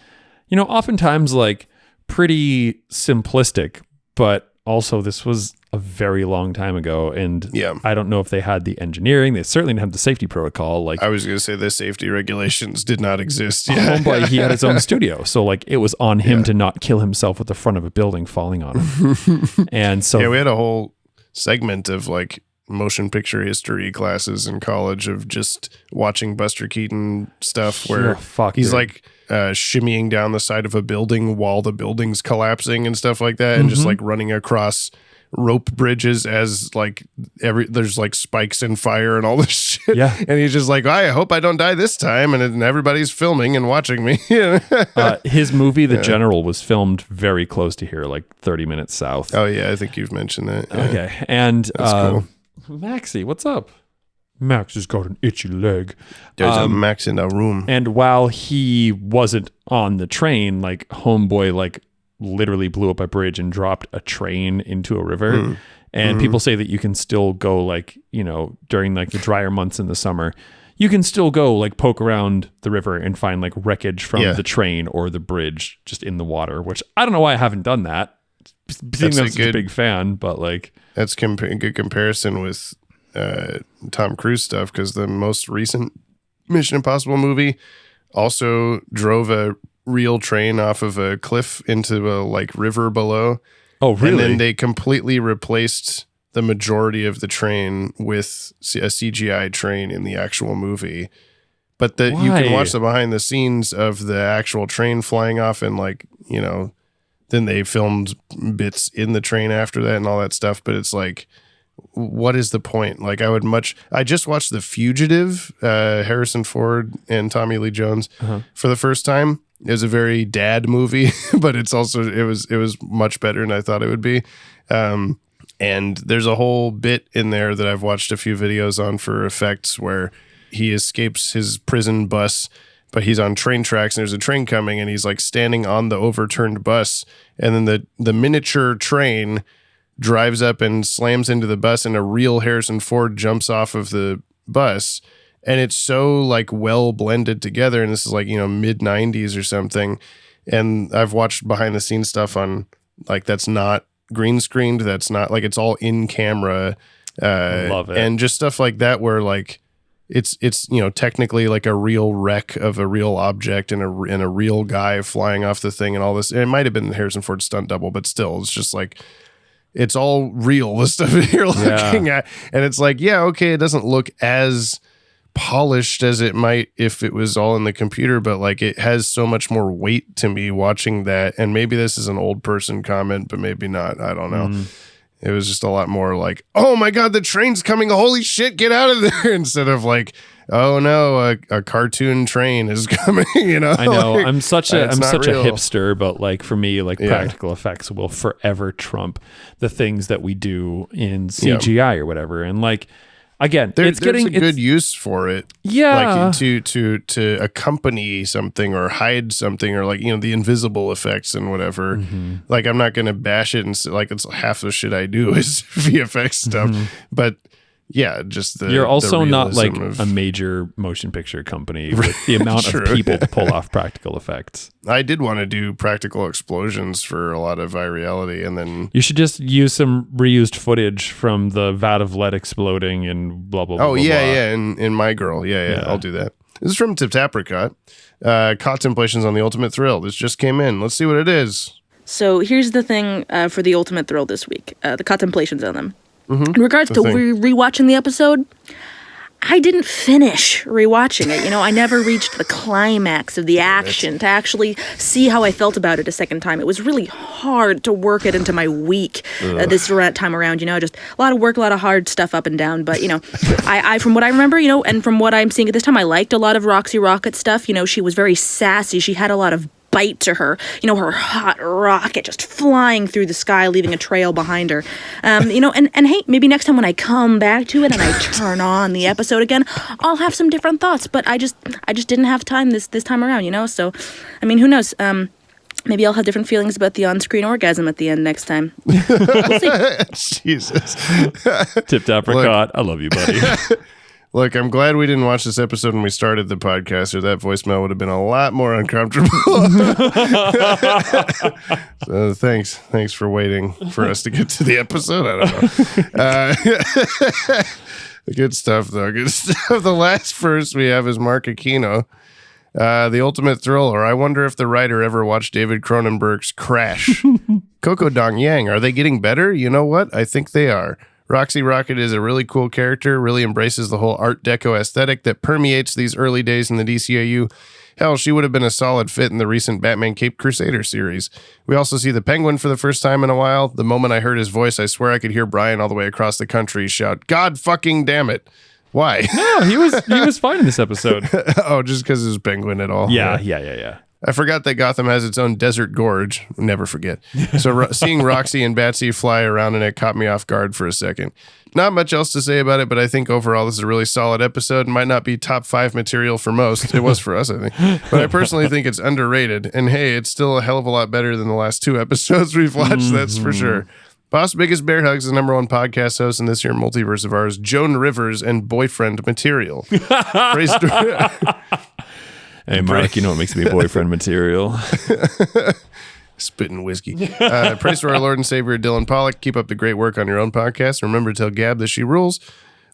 you know, oftentimes like pretty simplistic, but also this was a very long time ago. And I don't know if they had the engineering. They certainly didn't have the safety protocol. Like I was going to say the safety regulations did not exist. Homeboy, he had his own studio. So like it was on him to not kill himself with the front of a building falling on him. And so we had a whole segment of like motion picture history classes in college of just watching Buster Keaton stuff where he's like shimmying down the side of a building while the building's collapsing and stuff like that, and just like running across rope bridges as like there's like spikes and fire and all this shit. Yeah. And he's just like, I hope I don't die this time. And then everybody's filming and watching me. His movie, The General, was filmed very close to here, like 30 minutes south. Oh yeah, I think you've mentioned that. Yeah. Okay. And that's cool. Maxie, what's up? Max has got an itchy leg. There's a Max in the room. And while he wasn't on the train, like homeboy, like literally blew up a bridge and dropped a train into a river. And people say that you can still go like, you know, during like the drier months in the summer, you can still go like poke around the river and find like wreckage from the train or the bridge just in the water, which I don't know why I haven't done that. Being I'm such a big fan, but like that's good comparison with Tom Cruise stuff, because the most recent Mission Impossible movie also drove a real train off of a cliff into a like river below. Oh, really? And then they completely replaced the majority of the train with a CGI train in the actual movie. But you can watch the behind the scenes of the actual train flying off, and like, you know, then they filmed bits in the train after that and all that stuff. But it's like, what is the point? Like I just watched The Fugitive, Harrison Ford and Tommy Lee Jones for the first time. It was a very dad movie, but it's also, it was much better than I thought it would be. And there's a whole bit in there that I've watched a few videos on for effects where he escapes his prison bus, but he's on train tracks and there's a train coming and he's like standing on the overturned bus. And then the miniature train drives up and slams into the bus, and a real Harrison Ford jumps off of the bus. And it's so like well blended together. And this is like, you know, mid 90s or something. And I've watched behind the scenes stuff on like, that's not green screened. That's not like, it's all in camera. I love it. And just stuff like that, where like, it's, you know, technically like a real wreck of a real object and a real guy flying off the thing and all this. And it might've been Harrison Ford's stunt double, but still it's just like, it's all real, the stuff that you're looking at. And it's like, yeah, okay, it doesn't look as polished as it might if it was all in the computer, but like it has so much more weight to me watching that. And maybe this is an old person comment, but maybe not. I don't know. It was just a lot more like, oh my God, the train's coming. Holy shit, get out of there. Instead of like, oh no, a cartoon train is coming, you know? I know. Like, I'm such a real. hipster, but like for me, like practical effects will forever trump the things that we do in CGI or whatever. And like, again, there's a good use for it. Yeah. Like to accompany something or hide something, or like, you know, the invisible effects and whatever. Like, I'm not going to bash it and say, like, it's half the shit I do is VFX stuff. But Yeah, just You're also not like of, a major motion picture company with the amount of people to pull off practical effects. I did want to do practical explosions for a lot of iReality, and then you should just use some reused footage from the vat of lead exploding and blah blah blah. Oh yeah, in My Girl, yeah, I'll do that. This is from Tipped Apricot. Contemplations on the Ultimate Thrill. This just came in. Let's see what it is. So here's the thing for the Ultimate Thrill this week. The contemplations on them. Mm-hmm. In regards to rewatching the episode, I didn't finish rewatching it. I never reached the climax of the action to actually see how I felt about it a second time. It was really hard to work it into my week this time around. Just a lot of work, a lot of hard stuff up and down. But, I from what I remember, and from what I'm seeing at this time, I liked a lot of Roxy Rocket stuff. She was very sassy. She had a lot of bite to her, her hot rocket just flying through the sky, leaving a trail behind her. And hey, maybe next time when I come back to it and I turn on the episode again, I'll have some different thoughts. But I just didn't have time this time around, So, who knows? Maybe I'll have different feelings about the on-screen orgasm at the end next time. We'll see. Jesus. Tipped Apricot. I love you, buddy. Look, I'm glad we didn't watch this episode when we started the podcast, or that voicemail would have been a lot more uncomfortable. So thanks for waiting for us to get to the episode. I don't know. Good stuff, though. Good stuff. The last verse we have is Mark Aquino. The Ultimate Thriller. I wonder if the writer ever watched David Cronenberg's Crash. Coco Dong Yang. Are they getting better? You know what? I think they are. Roxy Rocket is a really cool character, really embraces the whole Art Deco aesthetic that permeates these early days in the DCAU. Hell, she would have been a solid fit in the recent Batman Caped Crusader series. We also see the Penguin for the first time in a while. The moment I heard his voice, I swear I could hear Brian all the way across the country shout, "God fucking damn it." Why? No, he was fine in this episode. Oh, just because it was Penguin at all? Yeah. I forgot that Gotham has its own desert gorge. Never forget. So seeing Roxy and Batsy fly around in it caught me off guard for a second. Not much else to say about it, but I think overall this is a really solid episode. It might not be top 5 material for most. It was for us, I think. But I personally think it's underrated. And hey, it's still a hell of a lot better than the last 2 episodes we've watched, that's for sure. Boss Biggest Bear Hugs is the #1 podcast host in this here multiverse of ours, Joan Rivers and boyfriend material. Hey, Mark, you know what makes me boyfriend material? Spitting whiskey. Praise to our Lord and Savior, Dylan Pollock. Keep up the great work on your own podcast. Remember to tell Gab that she rules.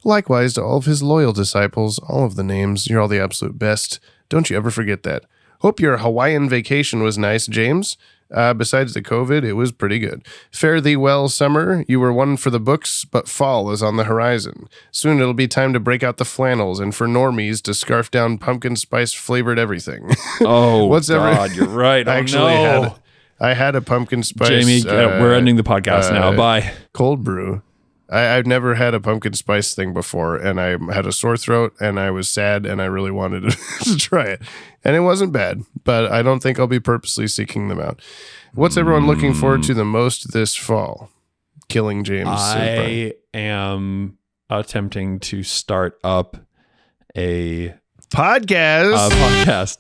Likewise to all of his loyal disciples, all of the names. You're all the absolute best. Don't you ever forget that. Hope your Hawaiian vacation was nice, James. Besides the COVID, it was pretty good. Fare thee well, summer. You were one for the books, but fall is on the horizon. Soon it'll be time to break out the flannels and for normies to scarf down pumpkin spice flavored everything. Oh, God, you're right. I had a pumpkin spice. Jamie, we're ending the podcast now. Bye. Cold brew. I've never had a pumpkin spice thing before, and I had a sore throat, and I was sad, and I really wanted to try it. And it wasn't bad, but I don't think I'll be purposely seeking them out. What's everyone looking forward to the most this fall? Killing James. I am attempting to start up a podcast.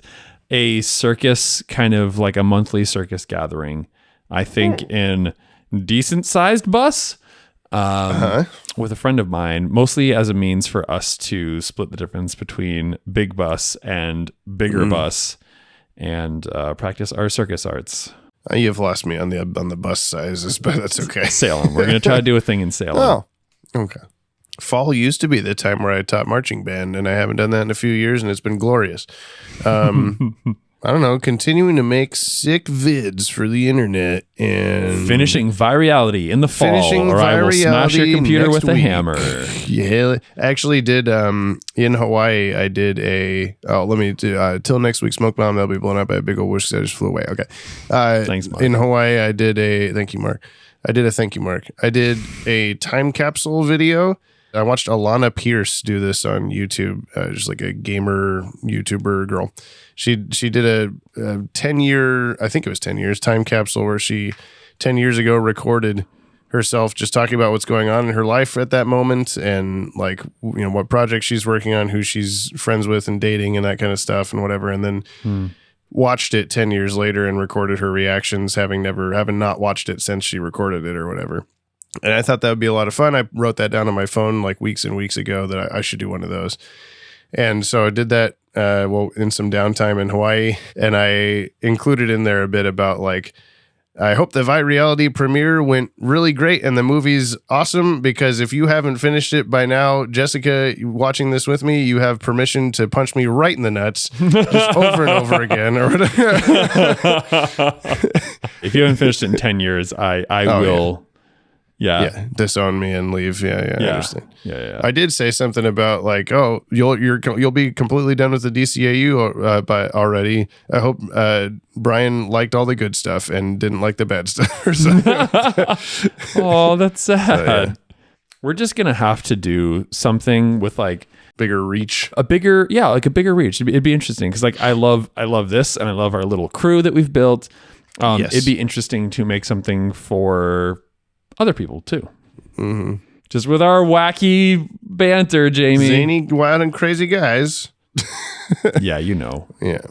A circus, kind of like a monthly circus gathering. I think in decent-sized bus. With a friend of mine, mostly as a means for us to split the difference between big bus and bigger bus and practice our circus arts. You've lost me on the bus sizes, but that's okay. Salem. We're going to try to do a thing in Salem. Oh, okay. Fall used to be the time where I taught marching band, and I haven't done that in a few years, and it's been glorious. I don't know, continuing to make sick vids for the internet and finishing Virality in the fall, or I will smash your computer with a hammer. Yeah, I actually did in Hawaii. I did till next week. Smoke bomb. They'll be blown up by a big old whoosh that just flew away. Okay, thanks, Mark. In Hawaii, I did a thank you, Mark. I did a time capsule video. I watched Alana Pierce do this on YouTube, just like a gamer YouTuber girl. She did a 10-year, I think it was 10 years, time capsule where she 10 years ago recorded herself just talking about what's going on in her life at that moment and like, you know, what project she's working on, who she's friends with and dating and that kind of stuff and whatever. And then watched it 10 years later and recorded her reactions, having not watched it since she recorded it or whatever. And I thought that would be a lot of fun. I wrote that down on my phone like weeks and weeks ago that I should do one of those. And so I did that in some downtime in Hawaii. And I included in there a bit about like, I hope the Vi Reality premiere went really great and the movie's awesome, because if you haven't finished it by now, Jessica, watching this with me, you have permission to punch me right in the nuts just over and over again. Or if you haven't finished it in 10 years, I will... Yeah, disown me and leave. I understand. Yeah. I did say something about like, oh, you'll be completely done with the DCAU by already. I hope Brian liked all the good stuff and didn't like the bad stuff or something. Oh, that's sad. We're just gonna have to do something with like bigger reach, a bigger reach. It'd be interesting because like I love this and I love our little crew that we've built. It'd be interesting to make something for other people too. Mm-hmm. Just with our wacky banter, Jamie. Zany, wild, and crazy guys. Yeah, you know. Yeah.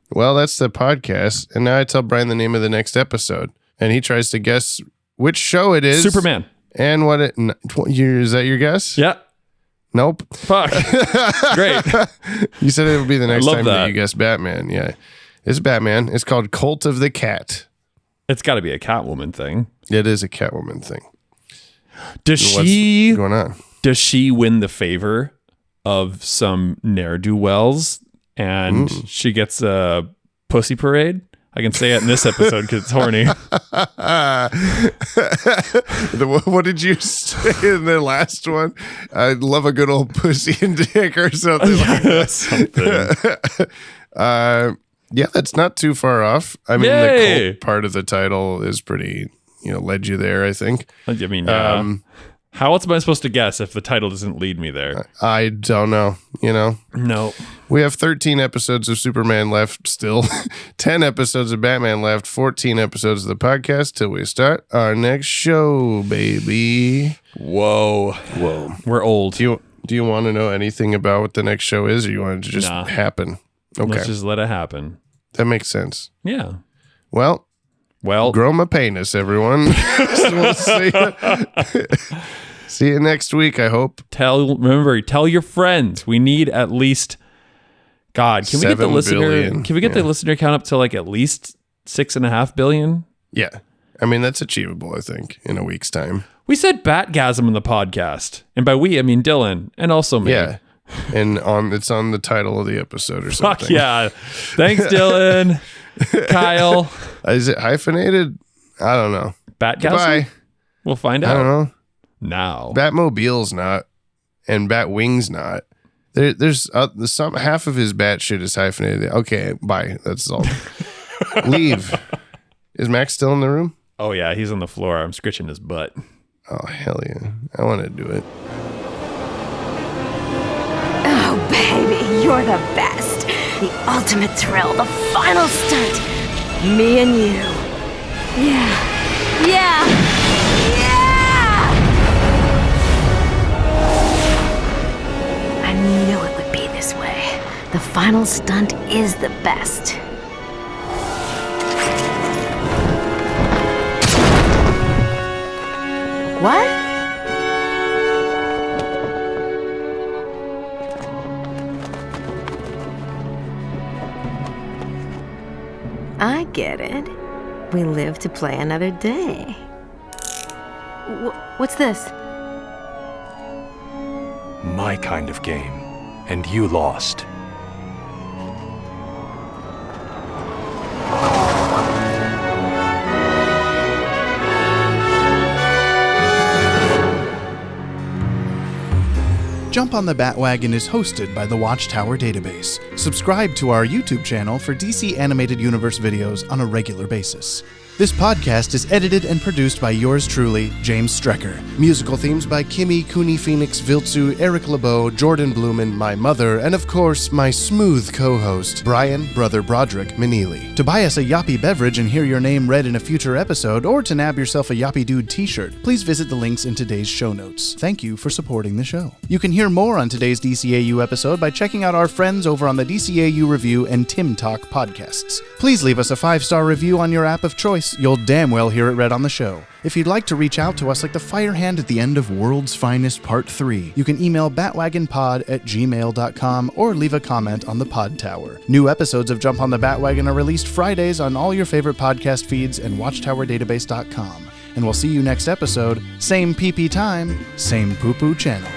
Well, that's the podcast. And now I tell Brian the name of the next episode. And he tries to guess which show it is. Superman. And what it... Is that your guess? Yeah. Nope. Fuck. Great. You said it would be the next time that you guess Batman. Yeah. It's Batman. It's called Cult of the Cat. It's got to be a Catwoman thing. It is a Catwoman thing. Does she going on? Does she win the favor of some ne'er-do-wells and she gets a pussy parade? I can say it in this episode because it's horny. What did you say in the last one? I love a good old pussy and dick or something like that. Yeah, that's not too far off. I mean, the cult part of the title is pretty, led you there, I think. I mean, how else am I supposed to guess if the title doesn't lead me there? I don't know, No. We have 13 episodes of Superman left still, 10 episodes of Batman left, 14 episodes of the podcast till we start our next show, baby. Whoa. We're old. Do you want to know anything about what the next show is, or you want it to just happen? Okay. Let's just let it happen. That makes sense. Yeah. Well, grow my penis, everyone. So we'll see you next week, I hope. Tell your friends. We need at least, God, can we get the listener count up to like at least 6.5 billion? Yeah. I mean, that's achievable, I think, in a week's time. We said Batgasm in the podcast. And by we, I mean Dylan and also me. Yeah. And it's on the title of the episode or something. Fuck yeah. Thanks, Dylan. Kyle. Is it hyphenated? I don't know. Batgasm? Bye. We'll find out. I don't know. Now. Batmobile's not. And Batwing's not. There's some half of his bat shit is hyphenated. Okay, bye. That's all. Leave. Is Max still in the room? Oh yeah, he's on the floor. I'm scritching his butt. Oh hell yeah. I want to do it. Oh, baby, you're the best. The ultimate thrill, the final stunt. Me and you. Yeah. I knew it would be this way. The final stunt is the best. What? I get it. We live to play another day. What's this? My kind of game. And you lost. Jump on the Bat-Wagon is hosted by the Watchtower Database. Subscribe to our YouTube channel for DC Animated Universe videos on a regular basis. This podcast is edited and produced by yours truly, James Strecker. Musical themes by Kimmy, Cooney Phoenix, Viltsu, Eric LeBeau, Jordan Blumen, my mother, and of course, my smooth co-host, Brian, Brother Broderick Meneely. To buy us a Yoppie beverage and hear your name read in a future episode, or to nab yourself a Yoppie Dude t-shirt, please visit the links in today's show notes. Thank you for supporting the show. You can hear more on today's DCAU episode by checking out our friends over on the DCAU Review and Tim Talk podcasts. Please leave us a 5-star review on your app of choice voice, you'll damn well hear it read on the show. If you'd like to reach out to us like the fire hand at the end of World's Finest Part 3, you can email batwagonpod@gmail.com or leave a comment on the Pod Tower. New episodes of Jump on the Bat-Wagon are released Fridays on all your favorite podcast feeds and watchtowerdatabase.com. And we'll see you next episode, same PP time, same poo-poo channel.